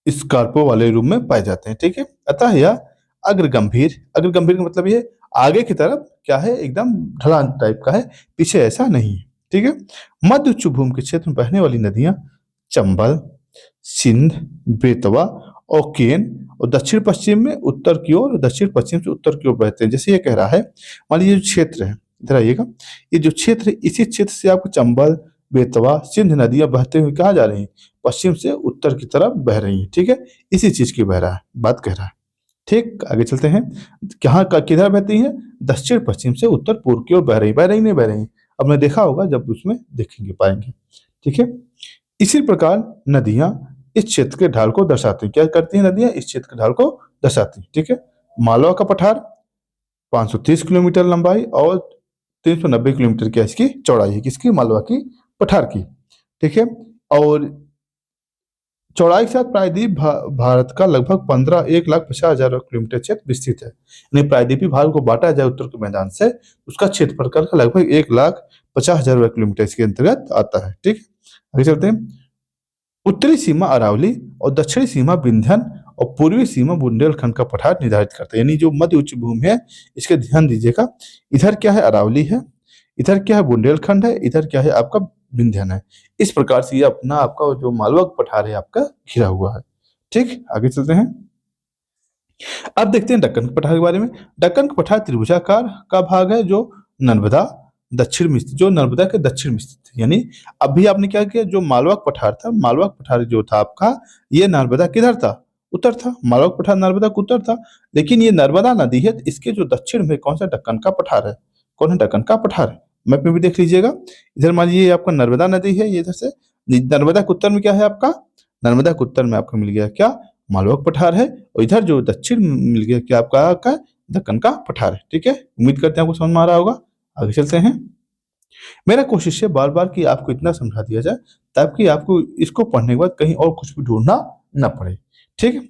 स्कार्पो वाले रूप में पाए जाते हैं। ठीक है, अतः यह अग्र गंभीर का मतलब ये आगे की तरफ क्या है? एकदम ढलान टाइप का है, पीछे ऐसा नहीं है। ठीक है, मध्य उच्च भूमि के क्षेत्र में बहने वाली नदियां चंबल, सिंध, बेतवा और केन, और दक्षिण पश्चिम में उत्तर की ओर, दक्षिण पश्चिम से उत्तर की ओर बहते हैं। जैसे ये कह रहा है, मान लीजिए जो क्षेत्र है, इधर आइएगा, ये जो क्षेत्र है, इसी क्षेत्र से आपको चंबल, बेतवा, सिंध नदियां बहते हुए कहाँ जा रही हैं? पश्चिम से उत्तर की तरफ बह रही हैं। ठीक है, इसी चीज की बह रहा है, बात कह रहा है। ठीक, आगे चलते हैं। कहाँ का किधर बहती हैं? दक्षिण पश्चिम से उत्तर पूर्व की ओर बह रही नहीं बह रही? आपने देखा होगा, जब उसमें देखेंगे पाएंगे। ठीक है, इसी प्रकार नदियां इस क्षेत्र के ढाल को दर्शाती हैं। क्या करती हैं नदियां? इस क्षेत्र के ढाल को दर्शाती हैं। ठीक है, मालवा का पठार 530 किलोमीटर लंबाई और 390 किलोमीटर की इसकी चौड़ाई है। किसकी? मालवा की पठार की। ठीक है, और चौड़ाई के साथ प्रायद्वीप भारत का लगभग 1,50,000 किलोमीटर क्षेत्र विस्तृत है। यानी प्रायद्वीपीय भारत को बांटा जाए उत्तर के मैदान से, उसका क्षेत्रफल का लगभग 1,50,000 किलोमीटर इसके अंतर्गत आता है। ठीक, आगे चलते हैं। उत्तरी सीमा अरावली और दक्षिणी सीमा विंध्यन और पूर्वी सीमा बुंदेलखंड का पठार निर्धारित करता है। यानी जो मध्य उच्च भूमि है, इसके ध्यान दीजिएगा, इधर क्या है? अरावली है, इधर क्या है? बुंदेलखंड है, इधर क्या है? आपका विंध्यन है। इस प्रकार से ये अपना आपका जो मालवा पठार है आपका घिरा हुआ है। ठीक, आगे चलते हैं। अब देखते हैं दक्कन के पठार के बारे में। दक्कन का पठार त्रिभुजाकार का भाग है, जो नर्मदा दक्षिण में स्थित, जो नर्मदा के दक्षिण में स्थित है। यानी अभी आपने क्या किया, जो मालवा का पठार था, मालवा का पठार जो था आपका, ये नर्मदा किधर था? उत्तर था। मालवा का पठार नर्मदा का उत्तर था, लेकिन ये नर्मदा नदी है, इसके जो दक्षिण में कौन सा? दक्कन का पठार है। कौन है? दक्कन का पठार। मैप में भी देख लीजिएगा, इधर मान लीजिए आपका नर्मदा नदी है, ये इधर से नर्मदा के उत्तर में क्या है आपका? नर्मदा के उत्तर में आपको मिल गया क्या? मालवा का पठार है, और इधर जो दक्षिण में मिल गया क्या आपका? दक्कन का पठार है। ठीक है, उम्मीद करते हैं आपको समझ में आ रहा होगा। आगे चलते हैं। मेरा कोशिश है बार बार कि आपको इतना समझा दिया जाए ताकि आपको इसको पढ़ने के बाद कहीं और कुछ भी ढूंढना ना पड़े। ठीक है,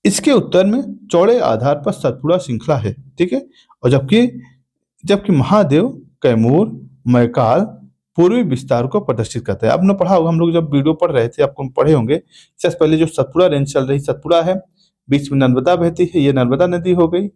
इसके उत्तर में चौड़े आधार पर सतपुड़ा श्रृंखला है। ठीक है, और जबकि जबकि महादेव, कैमूर, मैकाल पूर्वी विस्तार को प्रदर्शित करता है। आपने पढ़ा होगा, हम लोग जब वीडियो पढ़ रहे थे, आपको पढ़े होंगे, इससे पहले जो सतपुड़ा रेंज चल रही, सतपुड़ा है, बीच में नर्मदा बहती है, ये नर्मदा नदी हो गई।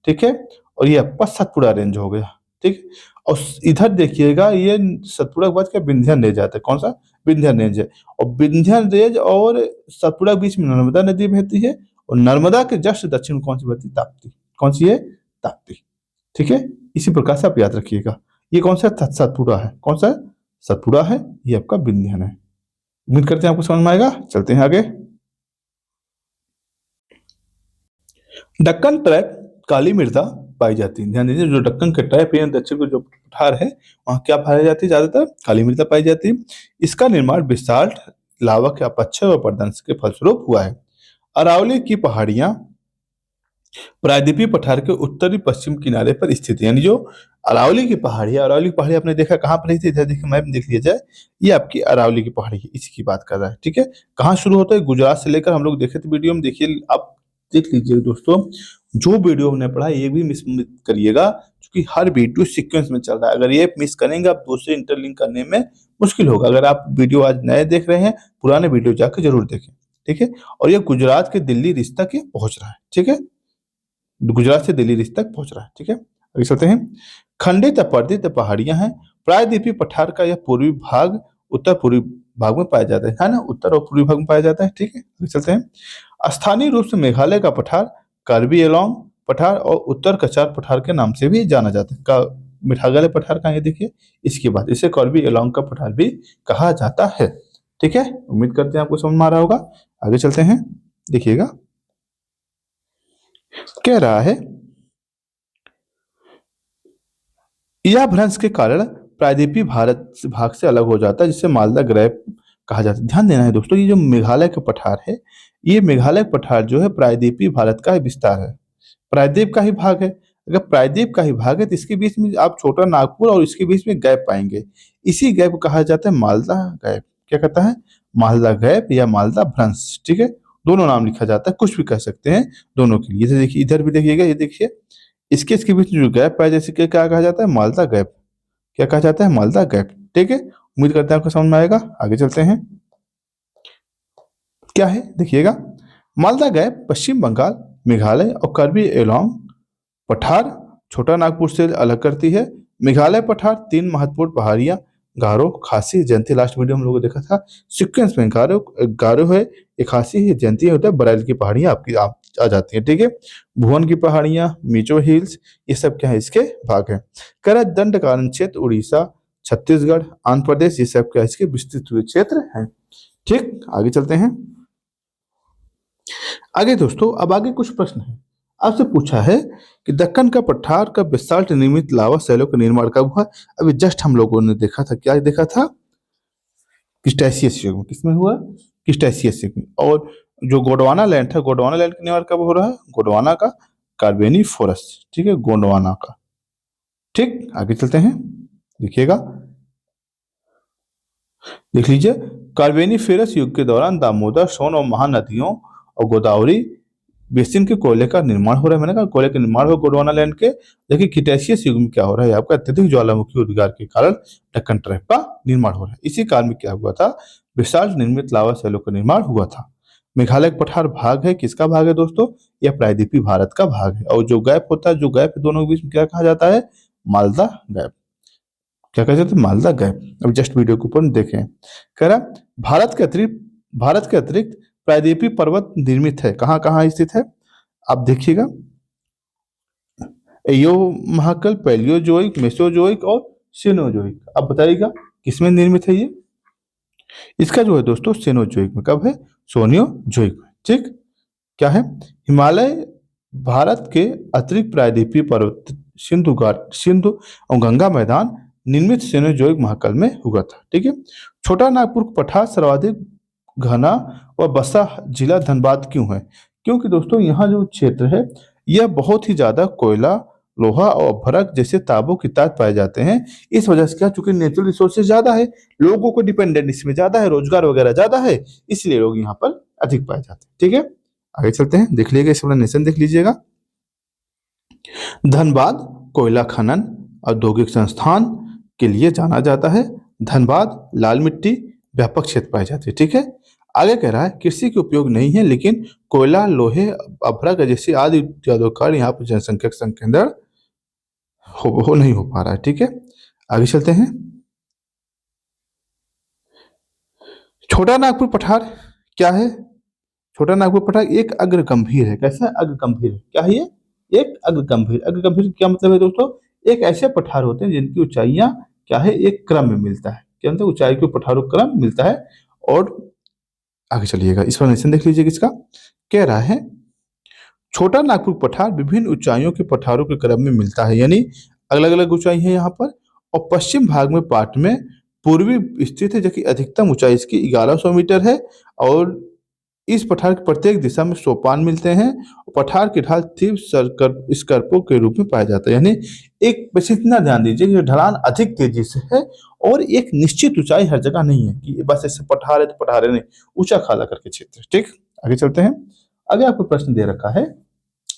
ठीक है, और ये आपका सतपुड़ा रेंज हो गया। ठीक, और इधर देखिएगा, ये सतपुड़ा के बाद क्या? विंध्यन रेंज आता है। कौन सा? विंध्यन रेंज है, और विंध्यन रेंज और सतपुड़ा के बीच में नर्मदा नदी बहती है, और नर्मदा के जस्ट दक्षिण में कौन सी बहती? ताप्ती। कौन सी है? ताप्ती। ठीक है, इसी प्रकार से आप याद रखिएगा। ये कौन सा? सतपुड़ा है। कौन सा? सतपुड़ा है, ये आपका विंध्यन है। उम्मीद करते हैं आपको समझ में आएगा। चलते हैं आगे। दक्कन ट्रैप काली मृदा पाई जाती है। ध्यान दीजिए, जो दक्कन के ट्रैप है, दक्षिण को जो पठार है, वहाँ क्या पाई जाती है? ज्यादातर काली मृदा पाई जाती है। इसका निर्माण बेसाल्ट लावा के अपक्षय और प्रदंश के फलस्वरूप हुआ है। अरावली की पहाड़ियां प्रायद्वीपीय पठार के उत्तरी पश्चिम किनारे पर स्थित है। यानी जो अरावली की पहाड़ी आपने देखा कहाँ पर थी? इधर देखिए, मैप देख लिया जाए, ये आपकी अरावली की पहाड़ी है, इसी की बात कर रहा है। ठीक है, कहाँ शुरू होता है? गुजरात से लेकर, हम लोग देखे थे वीडियो में, देखिए आप देख लीजिए दोस्तों, जो वीडियो हमने पढ़ा ये भी मिस मत करिएगा, क्योंकि हर वीडियो सीक्वेंस में चल रहा है। अगर ये मिस करेंगे आप, दूसरे इंटरलिंक करने में मुश्किल होगा। अगर आप वीडियो आज नए देख रहे हैं, पुराने वीडियो जाकर जरूर देखें। ठीक है, और ये गुजरात के दिल्ली रिश्ता के पहुंच रहा है। ठीक है, गुजरात से दिल्ली रिश्ते तक पहुंच रहा है। ठीक है, आगे चलते हैं। खंडित अपर्दित पहाड़ियां हैं। प्रायद्वीपीय पठार का यह पूर्वी भाग उत्तर पूर्वी भाग में पाया जाता है ना? उत्तर और पूर्वी भाग में पाया जाता है। ठीक है, आगे चलते हैं। स्थानीय रूप से मेघालय का पठार कार्बी एलोंग पठार और उत्तर कचार पठार के नाम से भी जाना जाता है। मेघालय पठार का ये देखिए, इसके बाद इसे कार्बी एलोंग का पठार भी कहा जाता है। ठीक है, उम्मीद करते हैं आपको समझ में आ रहा होगा। आगे चलते हैं, देखिएगा कह रहा है, यह भ्रंश के कारण प्रायद्वीपीय भारत भाग से अलग हो जाता है, जिसे मालदा ग्रैप कहा जाता है। ध्यान देना है दोस्तों, ये जो मेघालय का पठार है, ये मेघालय पठार जो है प्रायद्वीपीय भारत का विस्तार है, प्रायद्वीप का ही भाग है। अगर प्रायद्वीप का ही भाग है तो इसके बीच में आप छोटा नागपुर और इसके बीच में गैप पाएंगे। इसी गैप को कहा जाता है मालदा गैप। क्या कहता है? मालदा गैप या मालदा भ्रंश। ठीक है, दोनों नाम लिखा जाता है, कुछ भी कह सकते हैं दोनों के लिए। देखिए, इधर भी देखिएगा, ये देखिए, इसके बीच में जो गैप है, जैसे कि क्या कहा जाता है? मालदा गैप। क्या कहा जाता है? मालदा गैप। ठीक है, उम्मीद करते हैं आपको समझ में आएगा। आगे चलते हैं, क्या है देखिएगा। मालदा गैप पश्चिम बंगाल, मेघालय और कार्बी एलोंग पठार छोटा नागपुर से अलग करती है। मेघालय पठार 3 महत्वपूर्ण पहाड़ियां गारो, खासी, जयंती। लास्ट वीडियो हम लोगों ने देखा था सीक्वेंस में गारो, गारो है, ये खासी है, जयंती होता है, बरेली की पहाड़ियां आपकी आ जाती हैं। ठीक है, भुवन की पहाड़ियां, मीजो हिल्स, ये सब क्या है, इसके भाग है। कह रहा है दंडकारण्य क्षेत्र उड़ीसा, छत्तीसगढ़, आंध्र प्रदेश, ये सब क्या है, इसके विस्तृत हुए क्षेत्र हैं। ठीक, आगे चलते हैं। आगे दोस्तों, अब आगे कुछ प्रश्न है। आपसे पूछा है कि दक्कन का पठार का बेसाल्ट निर्मित लावा शैलों का निर्माण कब हुआ। अभी जस्ट हम लोगों ने देखा था, क्या देखा था, क्रिटेशियस युग में। किसमें हुआ, क्रिटेशियस युग में। और जो गोंडवाना लैंड था, गोंडवाना लैंड का निर्माण कब हो रहा है, गोंडवाना का कार्बेनिफोरस। ठीक है, गोंडवाना का। ठीक, आगे चलते हैं, देखिएगा, देख लीजिए। कार्बेनिफेरस युग के दौरान दामोदर, सोन और महानदियों और गोदावरी बेसिन के कोयले का निर्माण हो रहा है। मैंने कहा कोयले का निर्माण हो गोंडवाना लैंड के। देखिए क्रिटेशियस युग में क्या हो रहा है, आपका अत्यधिक ज्वालामुखी उद्गार के कारण दक्कन ट्रैप का निर्माण हो रहा है। इसी काल में क्या हुआ था, बेसाल्ट निर्मित लावा शैलों का निर्माण हुआ था। मेघालय का पठार भाग है, किसका भाग है दोस्तों, यह प्रायद्वीपीय भारत का भाग है। और जो गैप होता है, जो गैप है दोनों के बीच में, क्या कहा जाता है, मालदा गैप। क्या कहा जाता है, मालदा गैप। अब जस्ट वीडियो के ऊपर देखें। कह रहा भारत के अतिरिक्त प्रायद्वीपीय पर्वत निर्मित है, कहाँ कहाँ स्थित है, आप देखिएगा। एयो महाकल, पैलियोजोइक, मेसोजोइक और सीनोजोइक। अब बताइएगा किसमें निर्मित है ये। इसका जो है दोस्तों सीनोजोइक में। कब है, सोनियोजोइक में। ठीक, क्या है, हिमालय भारत के अतिरिक्त प्रायद्वीपीय पर्वत सिंधु और गंगा मैदान निर्मित सीनोजोइक महाकाल में हुआ था। ठीक है, छोटा नागपुर पठार सर्वाधिक घना व बसा जिला धनबाद क्यों है। क्योंकि दोस्तों यहाँ जो क्षेत्र है, यह बहुत ही ज्यादा कोयला, लोहा और अभ्रक जैसे तांबों की ताद पाए जाते हैं। इस वजह से क्या, चूंकि नेचुरल रिसोर्सेज ज्यादा है, लोगों को डिपेंडेंट इसमें ज्यादा है, रोजगार वगैरह ज्यादा है, इसलिए लोग यहाँ पर अधिक पाए जाते हैं। ठीक है, आगे चलते हैं, देख लीजिएगा, एक्सप्लेनेशन देख लीजिएगा। धनबाद कोयला खनन औद्योगिक संस्थान के लिए जाना जाता है। धनबाद लाल मिट्टी व्यापक क्षेत्र पाई जाती है। ठीक है, आगे कह रहा है कृषि के उपयोग नहीं है, लेकिन कोयला, लोहे, अभ्रक जैसे आदि उत्पादों का यहाँ पर जनसंख्या का संकेंद्रण हो नहीं हो पा रहा है। ठीक है, आगे चलते हैं। छोटा नागपुर पठार क्या है, छोटा नागपुर पठार एक अग्र गंभीर है। कैसा, अग्र गंभीर है, क्या है ये, एक अग्र गंभीर। अग्र गंभीर क्या मतलब है दोस्तों, एक ऐसे पठार होते हैं जिनकी ऊंचाइयां क्या है, एक क्रम में मिलता है। क्या मतलब, ऊंचाई के पठारों क्रम मिलता है। और आगे चलिएगा, एक्सप्लेनेशन देख लीजिएगा इसका। कह रहा है छोटा नागपुर पठार विभिन्न ऊंचाइयों के पठारों के क्रम में मिलता है, यानी अलग अलग ऊंचाई है यहाँ पर। और पश्चिम भाग में पाट में पूर्वी स्थित है, जबकि अधिकतम ऊंचाई इसकी 1100 मीटर है। और इस पठार की प्रत्येक दिशा में सोपान मिलते हैं। पठार की ढाल तीव्र स्कर्पों के रूप में पाया जाता है, यानी एक, बस इतना ध्यान दीजिए कि ढलान अधिक तेजी से है और एक निश्चित ऊंचाई हर जगह नहीं है कि बस ऐसे पठार है तो पठार है, नहीं, ऊंचा खाला करके क्षेत्र। ठीक, आगे चलते हैं। आगे आपको प्रश्न दे रखा है,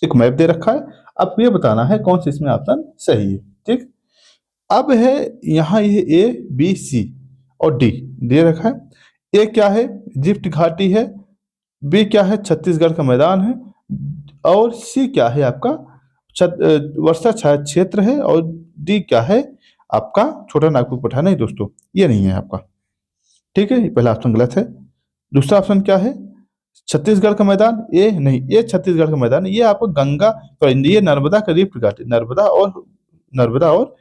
एक मैप दे रखा है, आपको ये बताना है कौन सा इसमें ऑप्शन सही है। ठीक, अब है यहाँ ये ए बी सी और डी दे रखा है। ए क्या है, जिप्ट घाटी है। बी क्या है, छत्तीसगढ़ का मैदान है। और सी क्या है आपका वर्षा छाया क्षेत्र है। और डी क्या है आपका छोटा नागपुर पठार। नहीं दोस्तों, ये नहीं है आपका। ठीक है, पहला ऑप्शन गलत है। दूसरा ऑप्शन क्या है, छत्तीसगढ़ का मैदान। ए नहीं, ये छत्तीसगढ़ का मैदान, ये आपको गंगा, ये नर्मदा का रिफ्ट घाटी, नर्मदा और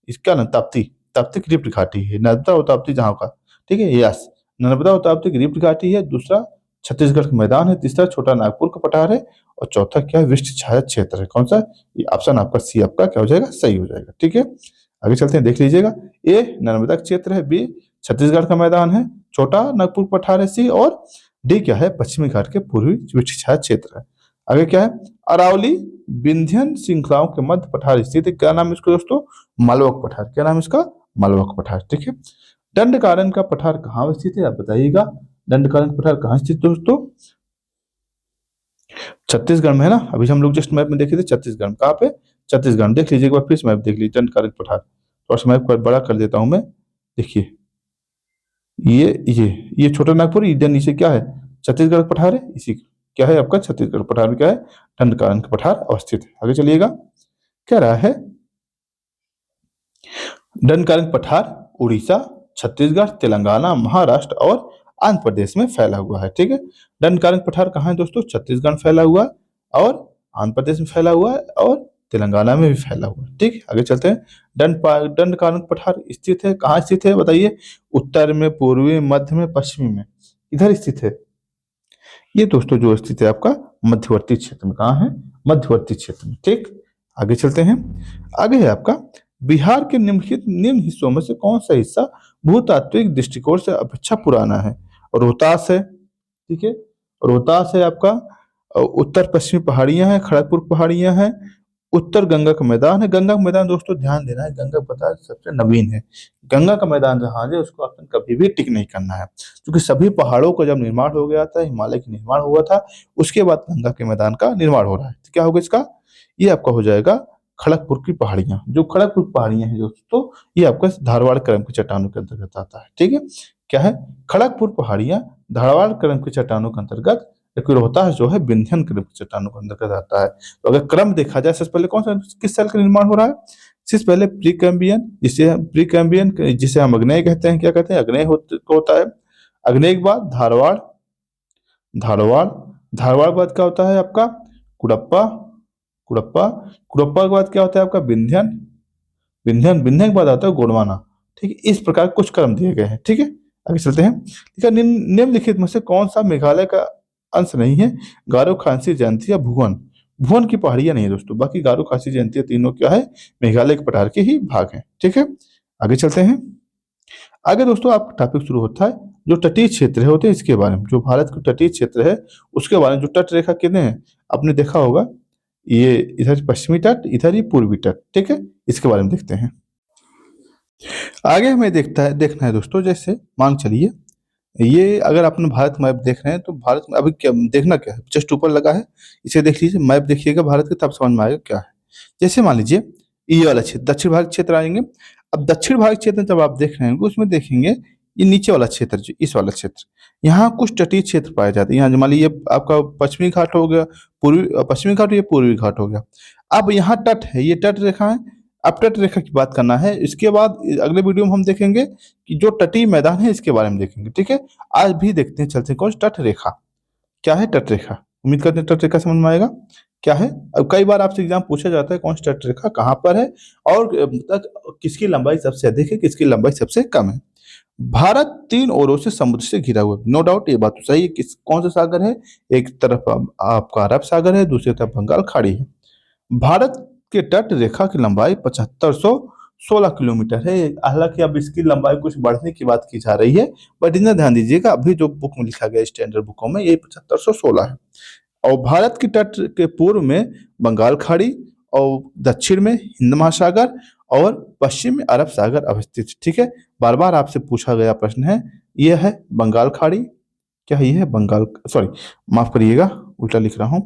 इसका ना ताप्ती, ताप्ती की रिफ्ट घाटी है, नर्मदा और ताप्ती जहाँ का। ठीक है, यस, नर्मदा और ताप्ती की रिफ्ट घाटी है। दूसरा छत्तीसगढ़ का मैदान है। तीसरा छोटा नागपुर का पठार है। और चौथा क्या है, वृक्ष छाया क्षेत्र है। कौन सा, ये ऑप्शन आपका सी आपका क्या हो जाएगा, सही हो जाएगा। ठीक है, आगे चलते हैं, देख लीजिएगा। ए नर्मदा क्षेत्र है, बी छत्तीसगढ़ का मैदान है, छोटा नागपुर पठार है सी, और डी क्या है, पश्चिमी घाट के पूर्वी वृक्ष छाया क्षेत्र है। आगे क्या है, अरावली विंध्यन श्रृंखलाओं के मध्य पठार स्थित है। क्या नाम है इसका दोस्तों, मालवक पठार। क्या नाम है इसका, मालवक पठार। ठीक है, दंडकारण्य का पठार कहाँ स्थित है, आप बताइएगा। दंडकारण्य पठार कहाँ स्थित दोस्तों, छत्तीसगढ़ में है ना। अभी हम लोग जस्ट मैप में देखे थे छत्तीसगढ़ में। कहाँ पे, छत्तीसगढ़ में। देख लीजिए एक बार फिर मैप देख लीजिए, दंडकारण्य पठार। थोड़ा सा मैप बड़ा कर देता हूं मैं, देखिए ये छोटा नागपुर, इधर नीचे क्या है, छत्तीसगढ़ पठार है। इसी क्या है आपका, छत्तीसगढ़ पठार में क्या है, दंडकारण्य का पठार अवस्थित है। आगे चलिएगा, क्या रहा है, दंडकारण्य पठार उड़ीसा, छत्तीसगढ़, तेलंगाना, महाराष्ट्र और आंध्र प्रदेश में फैला हुआ है। ठीक है, दंडकारण्य पठार कहाँ है दोस्तों? छत्तीसगढ़ में फैला हुआ है और आंध्र प्रदेश में फैला हुआ है और तेलंगाना में भी फैला हुआ है। ठीक, आगे चलते हैं। दंडकारण्य पठार स्थित है, कहाँ स्थित है बताइए? उत्तर में, पूर्वी, मध्य में, पश्चिमी में, इधर स्थित है। ये दोस्तों जो स्थित है आपका मध्यवर्ती क्षेत्र में। कहाँ है? मध्यवर्ती क्षेत्र में। ठीक, आगे चलते हैं। आगे है आपका बिहार के निम्नलिखित निम्न हिस्सों में से कौन सा हिस्सा भूतात्विक दृष्टिकोण से अपेक्षा पुराना है? रोहतास है, ठीक है, रोहतास है आपका, उत्तर पश्चिमी पहाड़ियां हैं, खड़गपुर पहाड़ियां हैं, उत्तर गंगा का मैदान है। गंगा का मैदान दोस्तों ध्यान देना है, गंगा का मैदान सबसे नवीन है। गंगा का मैदान जहाँ है उसको आपने कभी भी टिक नहीं करना है, क्योंकि सभी पहाड़ों का जब निर्माण हो गया था, हिमालय का निर्माण हुआ था, उसके बाद गंगा के मैदान का निर्माण हो रहा है। तो क्या होगा इसका? ये आपका हो जाएगा खड़गपुर की पहाड़ियां। जो खड़गपुर पहाड़ियां हैं दोस्तों, ये आपका धारवाड़ क्रम की चट्टानों के अंतर्गत आता है। ठीक है, क्या है? खड़गपुर पहाड़ियां धारवाड़ क्रम की चट्टानों के अंतर्गत, जबकि रोहतास जो है विंध्यन क्रम की चट्टानों के अंतर्गत आता है। तो अगर क्रम देखा जाए, सबसे पहले कौन सा किस साल का निर्माण हो रहा है? सबसे पहले प्री कैम्बियन, जिसे हम अग्नेय कहते हैं। क्या कहते हैं? अग्नेय होता है। अग्नेय के बाद धारवाड़, धारवाड़ धारवाड़ के बाद क्या होता है आपका? कुड़प्पा, कुड़प्पा कुड़प्पा के बाद क्या होता है आपका? विंध्यन, विंध्यन के बाद आता है गोंडवाना। ठीक है, इस प्रकार कुछ क्रम दिए गए हैं। ठीक है, आगे चलते हैं। ठीक है, निम्नलिखित में से कौन सा मेघालय का अंश नहीं है? गारो, खासी, जयंती या भुवन? भुवन की पहाड़ियां नहीं है दोस्तों, बाकी गारो, खासी, जयंती तीनों क्या है? मेघालय के पठार के ही भाग हैं। ठीक है, आगे चलते हैं। आगे दोस्तों आपका टॉपिक शुरू होता है जो तटीय क्षेत्र होते हैं इसके बारे में। जो भारत के तटीय क्षेत्र है उसके बारे में, जो तट रेखा कितने हैं आपने देखा होगा, ये इधर पश्चिमी तट, इधर ही पूर्वी तट। ठीक है, इसके बारे में देखते हैं। आगे हमें देखना है दोस्तों, जैसे मान चलिए ये अगर आपने भारत मैप देख रहे हैं तो भारत में अभी क्या देखना, क्या है? जस्ट ऊपर लगा है, इसे देख लीजिए, मैप देखिएगा भारत के, तब समझ में आएगा क्या है। जैसे मान लीजिए ये वाला क्षेत्र, दक्षिण भारत क्षेत्र आएंगे। अब दक्षिण भारत क्षेत्र जब आप देख रहे हैं उसमें देखेंगे ये नीचे वाला क्षेत्र, जो इस वाला क्षेत्र, यहाँ कुछ तटीय क्षेत्र पाए जाते हैं। यहाँ मान लीजिए आपका पश्चिमी घाट हो गया, पूर्वी पश्चिमी घाट, ये पूर्वी घाट हो गया। अब यहाँ तट है, ये तट रेखा है। अब तट रेखा की बात करना है। इसके बाद अगले वीडियो में हम देखेंगे कि जो तटीय मैदान है इसके बारे में देखेंगे। ठीक है, आज भी देखते हैं, चलते हैं कौन तट रेखा। क्या है तट रेखा? उम्मीद करते हैं तट रेखा समझ में आएगा क्या है। अब कई बार आपसे एग्जाम पूछा जाता है कौन सी तट रेखा कहाँ पर है और किसकी लंबाई सबसे अधिक है, किसकी लंबाई सबसे कम है। भारत 3 ओरों से समुद्र से घिरा हुआ है, नो डाउट, ये बात तो सही है। कौन सा सागर है? एक तरफ आपका अरब सागर है, दूसरी तरफ बंगाल खाड़ी है। भारत के तट रेखा की लंबाई 7516 किलोमीटर है। हालांकि अब इसकी लंबाई कुछ बढ़ने की बात की जा रही है, बट इतना ध्यान दीजिएगा, अभी जो बुक में लिखा गया स्टैंडर्ड बुकों में, ये 7516 है। और भारत की तट के पूर्व में बंगाल खाड़ी और दक्षिण में हिंद महासागर और पश्चिम में अरब सागर अवस्थित। ठीक है, बार बार आपसे पूछा गया प्रश्न है, यह है बंगाल खाड़ी। क्या है? ये है बंगाल, सॉरी माफ करिएगा, उल्टा लिख रहा हूं।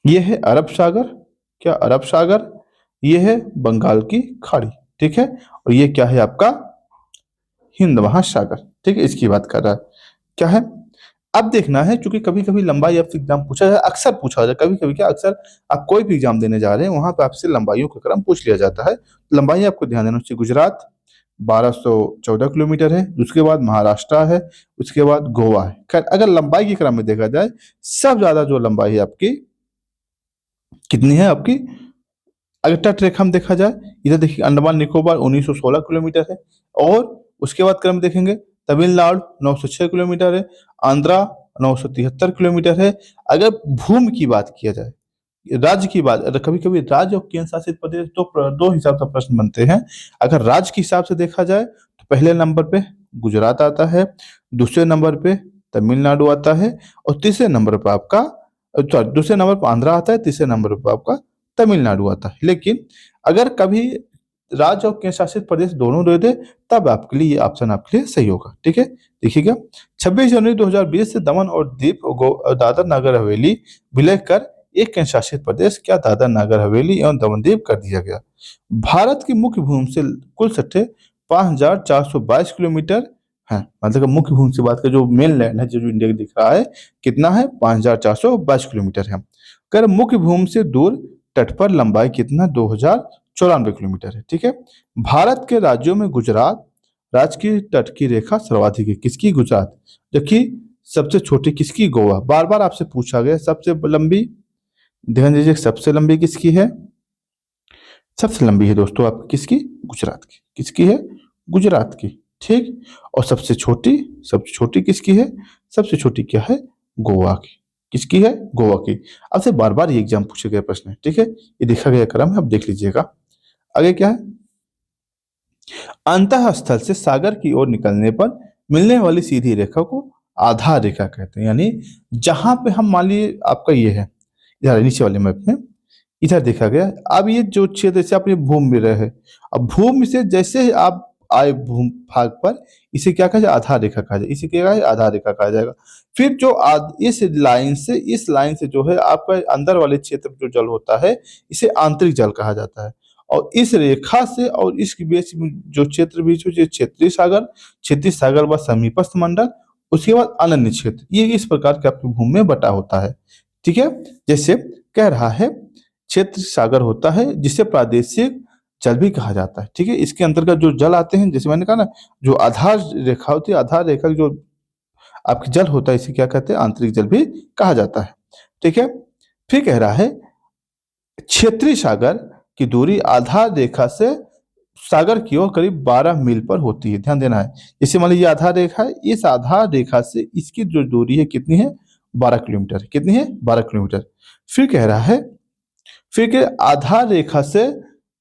ये है अरब सागर, क्या अरब सागर, ये है बंगाल की खाड़ी। ठीक है, और ये क्या है आपका? हिंद महासागर। ठीक है, इसकी बात कर रहा है। क्या है? अब देखना है, क्योंकि कभी कभी लंबाई आपसे एग्जाम पूछा जाए, अक्सर पूछा जाए, कभी कभी क्या, अक्सर आप कोई भी एग्जाम देने जा रहे हैं वहां पे आपसे लंबाइयों का क्रम पूछ लिया जाता है। लंबाई आपको ध्यान देना चाहिए। गुजरात 1214 किलोमीटर है, उसके बाद महाराष्ट्र है, उसके बाद गोवा है। खैर, अगर लंबाई के क्रम में देखा जाए, सबसे ज्यादा जो लंबाई है आपकी कितनी है आपकी? अगर तट रेखा में देखा जाए, इधर देखिए अंडमान निकोबार 1916 किलोमीटर है, और उसके बाद क्रम देखेंगे तमिलनाडु 906 किलोमीटर है, आंध्रा 973 किलोमीटर है। अगर भूमि की बात किया जाए, राज्य की बात, कभी कभी राज्य और केंद्र शासित प्रदेश दो हिसाब से प्रश्न बनते हैं। अगर राज्य के हिसाब से देखा जाए तो पहले नंबर पे गुजरात आता है, दूसरे नंबर पे तमिलनाडु आता है, और तीसरे नंबर पर आपका, सॉरी, दूसरे नंबर पर आंध्रा आता है, तीसरे नंबर पर आपका तमिलनाडु आता है। लेकिन अगर कभी राज्य और केंद्र शासित प्रदेश दोनों दे दे, तब आपके लिए ये ऑप्शन आपके लिए सही होगा। ठीक है, देखिएगा 26 जनवरी 2020 से दमन और दीप दादर नगर हवेली विलय कर एक केंद्र शासित प्रदेश, क्या दादर नगर हवेली एवं दमन दीप कर दिया गया। भारत की मुख्य भूमि से कुल सट्टे 5422 किलोमीटर है। मतलब मुख्य भूमि से बात करें, जो मेन लैंड है, जो इंडिया दिख रहा है, कितना है? 5422 किलोमीटर है। अगर मुख्य भूमि से दूर तट पर लंबाई कितना? 2094 किलोमीटर है। ठीक है, भारत के राज्यों में गुजरात राज्य की तट की रेखा सर्वाधिक है किसकी? गुजरात। जबकि सबसे छोटी किसकी? गोवा। बार बार आपसे पूछा गया सबसे लंबी, ध्यान दीजिए सबसे लंबी किसकी है? सबसे लंबी है दोस्तों आपकी किसकी? गुजरात की। किसकी है? गुजरात की। ठीक। और सबसे छोटी किसकी है? सबसे छोटी क्या है? गोवा की। किसकी है? गोवा की। आपसे बार बार ये एग्जाम पूछे गए प्रश्न है, ठीक है, ये देखा गया क्रम है, अब देख लीजिएगा आगे क्या है। अंतः स्थल से सागर की ओर निकलने पर मिलने वाली सीधी रेखा को आधार रेखा कहते हैं। यानी जहां पे हम मान लिए आपका ये है, इधर नीचे वाले मैप में इधर देखा गया। अब ये जो क्षेत्र जैसे आप ये भूमि में रहे, अब भूमि से जैसे ही आप आए भूमि भाग पर, इसे क्या कहा जाए? आधार रेखा कहा जाए। इसे क्या कहा जाए? आधार रेखा कहा जाएगा। फिर जो इस लाइन से जो है आपका अंदर वाले क्षेत्र में जो जल होता है, इसे आंतरिक जल कहा जाता है। और इस रेखा से और इसके बीच में जो क्षेत्र बीच में जो क्षेत्रीय सागर व समीपस्थ मंडल, उसके बाद अनन्य क्षेत्र, ये इस प्रकार के आपकी भूमि में बटा होता है। ठीक है, जैसे कह रहा है क्षेत्र सागर होता है जिसे प्रादेशिक जल भी कहा जाता है। ठीक है, इसके अंतर्गत जो जल आते हैं, जैसे मैंने कहा ना, जो आधार रेखा होती है, आधार रेखा जो आपकी जल होता है, इसे क्या कहते हैं? आंतरिक जल भी कहा जाता है। ठीक है, फिर कह रहा है क्षेत्रीय सागर की दूरी आधार रेखा से सागर की ओर करीब 12 मील पर होती है। ध्यान देना है, जैसे मान लीजिए आधार रेखा है, इस आधार रेखा से इसकी जो दूरी है कितनी है? 12 किलोमीटर। कितनी है? 12 किलोमीटर। फिर कह रहा है फिर के आधार रेखा से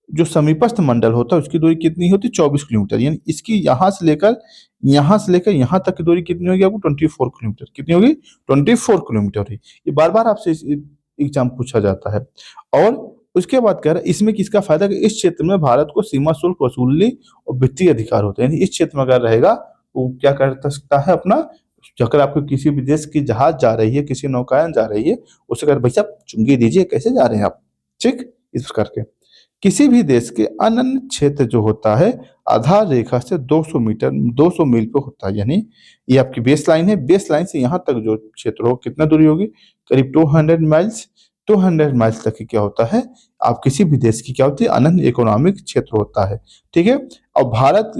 जो समीपस्थ मंडल होता है उसकी दूरी कितनी होती है? 24 किलोमीटर। यानी इसकी यहाँ से लेकर यहाँ तक की दूरी कितनी होगी आपको? 24 किलोमीटर। कितनी होगी? 24 किलोमीटर है। ये बार बार आपसे एग्जाम पूछा जाता है। और उसके बाद कह रहा है इसमें किसका फायदा है कि इस क्षेत्र में भारत को सीमा शुल्क वसूलने और वित्तीय अधिकार होते हैं। यानी इस क्षेत्र में अगर रहेगा वो क्या कर सकता है अपना, अगर आपको किसी भी देश की जहाज जा रही है, किसी नौकायन जा रही है, उसे अगर भैया चुंगी दीजिए कैसे जा रहे हैं आप, ठीक, इस प्रकार के। किसी भी देश के अनन्य क्षेत्र जो होता है आधार रेखा से 200 मील पे होता है। यानी ये आपकी बेस लाइन है, बेस लाइन से यहाँ तक जो क्षेत्र हो कितना दूरी होगी? करीब 200 माइल्स तक की क्या होता है? आप किसी भी देश की क्या होती है? अनन्य इकोनॉमिक क्षेत्र होता है। ठीक है, और भारत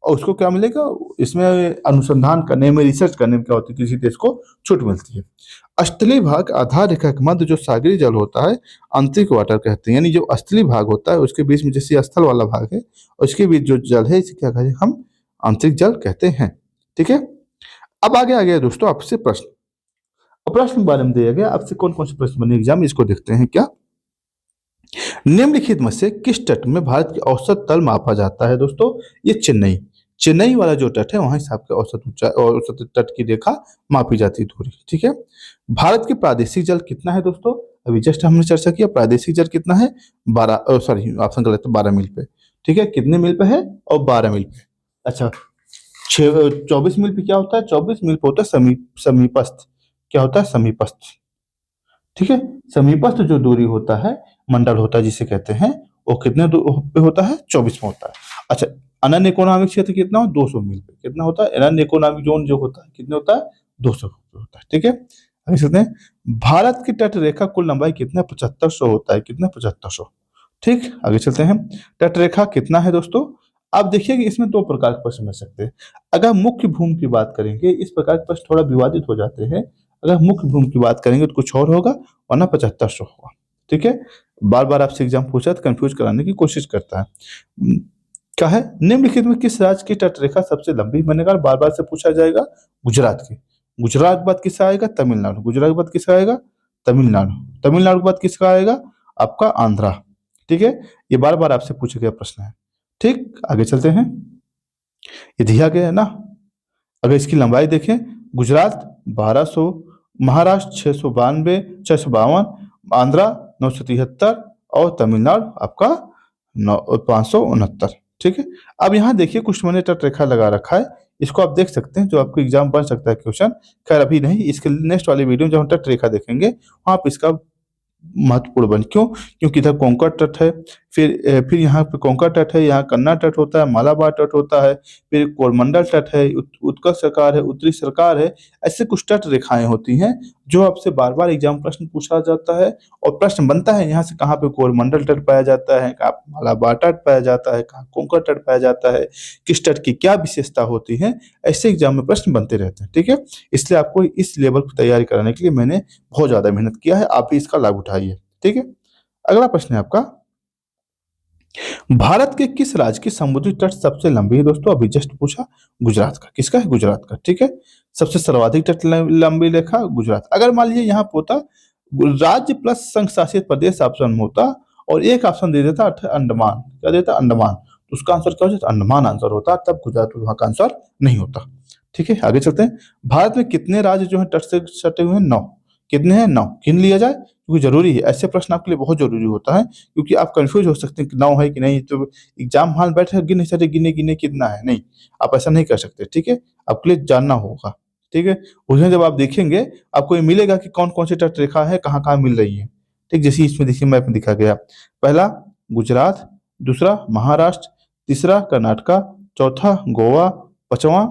और उसको क्या मिलेगा? इसमें अनुसंधान करने में, रिसर्च करने में क्या होती है? किसी देश को छूट मिलती है। अष्टली भाग आधार रेखा के मध्य जो सागरी जल होता है आंतरिक वाटर कहते हैं। यानी जो अष्टली भाग होता है उसके बीच में जैसे स्थल वाला भाग है, उसके बीच जो जल है इसे क्या कहते हैं? हम आंतरिक जल कहते हैं। ठीक है, अब आगे आ गया दोस्तों आपसे प्रश्न। और प्रश्न के बारे में दिया गया आपसे कौन कौन से प्रश्न बने एग्जाम, इसको देखते हैं। क्या निम्नलिखित में से किस तट में भारत की औसत तल मापा जाता है? दोस्तों ये चेन्नई वाला जो तट है वहां से आपके औसत ऊंचाई और औसत तट की रेखा मापी जाती है दूरी। ठीक है, भारत की प्रादेशिक जल कितना है दोस्तों? अभी जस्ट हमने चर्चा किया प्रादेशिक जल कितना है? 12, सॉरी ऑप्शन गलत है, 12 मील पे। ठीक है, कितने मील पे है? और 12 मील पे। अच्छा, 24 मील पे क्या होता है? 24 मील पे होता है समीपस्थ। क्या होता है? समीपस्थ। ठीक है, समीपस्थ जो दूरी होता है, मंडल होता है जिसे कहते हैं, वो कितने पे होता है? 24 में होता है। अच्छा, अनन्य इकोनॉमिक क्षेत्र कितना हो? 200 मील पे। कितना होता है? अनन्य इकोनॉमिक जोन जो होता है कितने होता है? 200 पे होता है। ठीक है, आगे चलते हैं। भारत की तट रेखा कुल लंबाई कितना? 7500 होता है। कितना? 7500। ठीक, आगे चलते हैं। तट रेखा कितना है दोस्तों? आप देखिए कि इसमें दो प्रकार के प्रश्न बन सकते हैं। अगर मुख्य भूमि की बात करेंगे, इस प्रकार के प्रश्न थोड़ा विवादित हो जाते हैं। अगर मुख्य भूमि की बात करेंगे तो कुछ और होगा, वरना 7500 होगा। ठीक है, बार बार आपसे एग्जाम पूछा तो कंफ्यूज कराने की कोशिश करता है। क्या है? निम्नलिखित में किस राज्य की तट रेखा सबसे लंबी? मैंने कहा बार बार से पूछा जाएगा, गुजरात की। गुजरात के बाद किसका आएगा? तमिलनाडु। गुजरात के बाद किसका आएगा? तमिलनाडु। तमिलनाडु के बाद किसका आएगा? आपका आंध्रा। ठीक है, ये बार बार आपसे पूछा गया प्रश्न है। ठीक, आगे चलते हैं। ये दिया गया है ना, अगर इसकी लंबाई देखें, गुजरात 1200, महाराष्ट्र 652, आंध्रा 973 और तमिलनाडु आपका 569। ठीक है, अब यहाँ देखिए कुछ मैंने तट रेखा लगा रखा है, इसको आप देख सकते हैं, जो आपको एग्जाम बन सकता है क्वेश्चन। खैर अभी नहीं, इसके नेक्स्ट वाली वीडियो में जब हम तट रेखा देखेंगे वहां आप इसका महत्वपूर्ण बन क्यों? क्योंकि इधर कोंकण तट है, फिर यहाँ पे कोंकण तट है, यहाँ कन्ना तट होता है, मालाबार तट होता है, फिर कोरमंडल तट है, उत्कल सरकार है, उत्तरी सरकार है। ऐसे कुछ तट रेखाएँ होती हैं, जो आपसे बार-बार एग्ज़ाम प्रश्न पूछा जाता है और प्रश्न बनता है यहाँ से कहाँ पे कोरमंडल तट पाया जाता है, कहाँ मालाबार तट पाया जाता है, कहाँ कोंकण तट पाया जाता है, किस तट की क्या विशेषता होती है, ऐसे एग्ज़ाम में प्रश्न बनते रहते हैं, ठीक है? इसलिए आपको इस लेवल की तैयारी कराने के लिए मैंने बहुत ज़्यादा मेहनत किया है, आप भी इसका लाभ उठाइए, ठीक है? अगला प्रश्न है आपका, भारत के किस राज्य की समुद्री तट सबसे लंबी है दोस्तों? अभी जस्ट पूछा, गुजरात का। किसका है? गुजरात का, ठीक है? सबसे सर्वाधिक तट लंबी रेखा गुजरात। अगर मान लीजिए यहाँ पे होता राज्य प्लस संघ शासित प्रदेश ऑप्शन में होता और एक ऑप्शन दे देता अंडमान, क्या देता? अंडमान। तो उसका आंसर क्या हो जाता? अंडमान आंसर होता, तब गुजरात वहाँ का आंसर नहीं होता। ठीक है, आगे चलते हैं। भारत में कितने राज्य जो है तट से सटे हुए हैं? 9। कितने हैं? 9। गिन लिया जाए, क्योंकि जरूरी है, ऐसे प्रश्न आपके लिए बहुत जरूरी होता है, क्योंकि आप कंफ्यूज हो सकते हैं कि 9 है कि नहीं, तो एग्जाम हॉल बैठे गिन नहीं सकते, गिने गिने कितना है, नहीं, आप ऐसा नहीं कर सकते, ठीक है? आपके लिए जानना होगा, ठीक है? उसमें जब आप देखेंगे, आपको ये मिलेगा कि कौन-कौन सी तट रेखा है, कहाँ-कहाँ मिल रही है, ठीक? जैसे इसमें देखिए मैप में दिखा गया, पहला गुजरात, दूसरा महाराष्ट्र, तीसरा कर्नाटका, चौथा गोवा, पाँचवां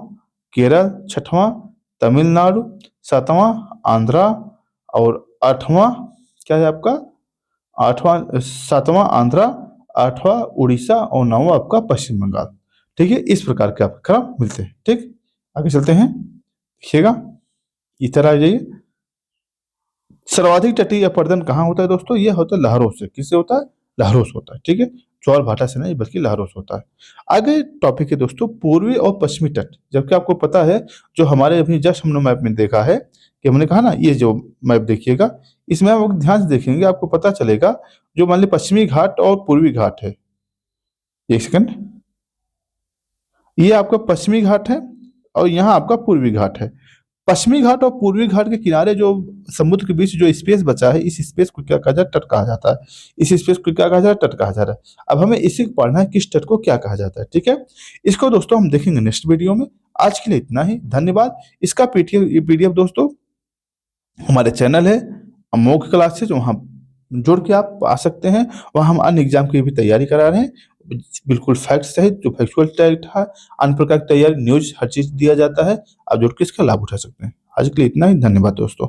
केरल, छठवां तमिलनाडु, सातवां आंध्रा और आठवां क्या है आपका? आठवां सातवां आंध्रा, आठवां उड़ीसा और नौवां आपका पश्चिम बंगाल। ठीक है, इस प्रकार के आपके क्रम मिलते हैं। ठीक, आगे चलते हैं, देखिएगा इधर आ जाइए। सर्वाधिक तटीय अपरदन कहाँ होता है दोस्तों? ये होता है लहरों से। किससे होता है? लहरों से होता है। ठीक है, ज्वार भाटा से नहीं बल्कि लहरों से होता है। आगे टॉपिक है दोस्तों पूर्वी और पश्चिमी तट। जबकि आपको पता है जो हमारे अभी जस्ट हमने मैप में देखा है कि हमने कहा ना, ये जो मैप देखिएगा, इस मैप को ध्यान से देखेंगे आपको पता चलेगा, जो मान लीजिए पश्चिमी घाट और पूर्वी घाट है, एक सेकंड, ये आपका पश्चिमी घाट है और यहाँ आपका पूर्वी घाट है। पश्चिमी घाट और पूर्वी घाट के किनारे जो समुद्र के बीच जो स्पेस बचा है, इस स्पेस को क्या कहा जाता है? तट कहा जाता है। इस स्पेस को क्या कहा जाता है? तट कहा जाता है। अब हमें इसी को पढ़ना है, किस तट को क्या कहा जाता है, ठीक है? इसको दोस्तों हम देखेंगे नेक्स्ट वीडियो में। आज के लिए इतना ही, धन्यवाद। इसका पीडीएफ दोस्तों हमारे चैनल है अमोघ क्लासेज, वहाँ जुड़ के आप आ सकते हैं। वहाँ हम अन्य एग्जाम की भी तैयारी करा रहे हैं, बिल्कुल फैक्ट सहित, जो फैक्चुअल टाइप था, अन्य प्रकार की तैयारी, न्यूज, हर चीज दिया जाता है। आप जुड़ के इसका लाभ उठा सकते हैं। आज के लिए इतना ही, धन्यवाद दोस्तों।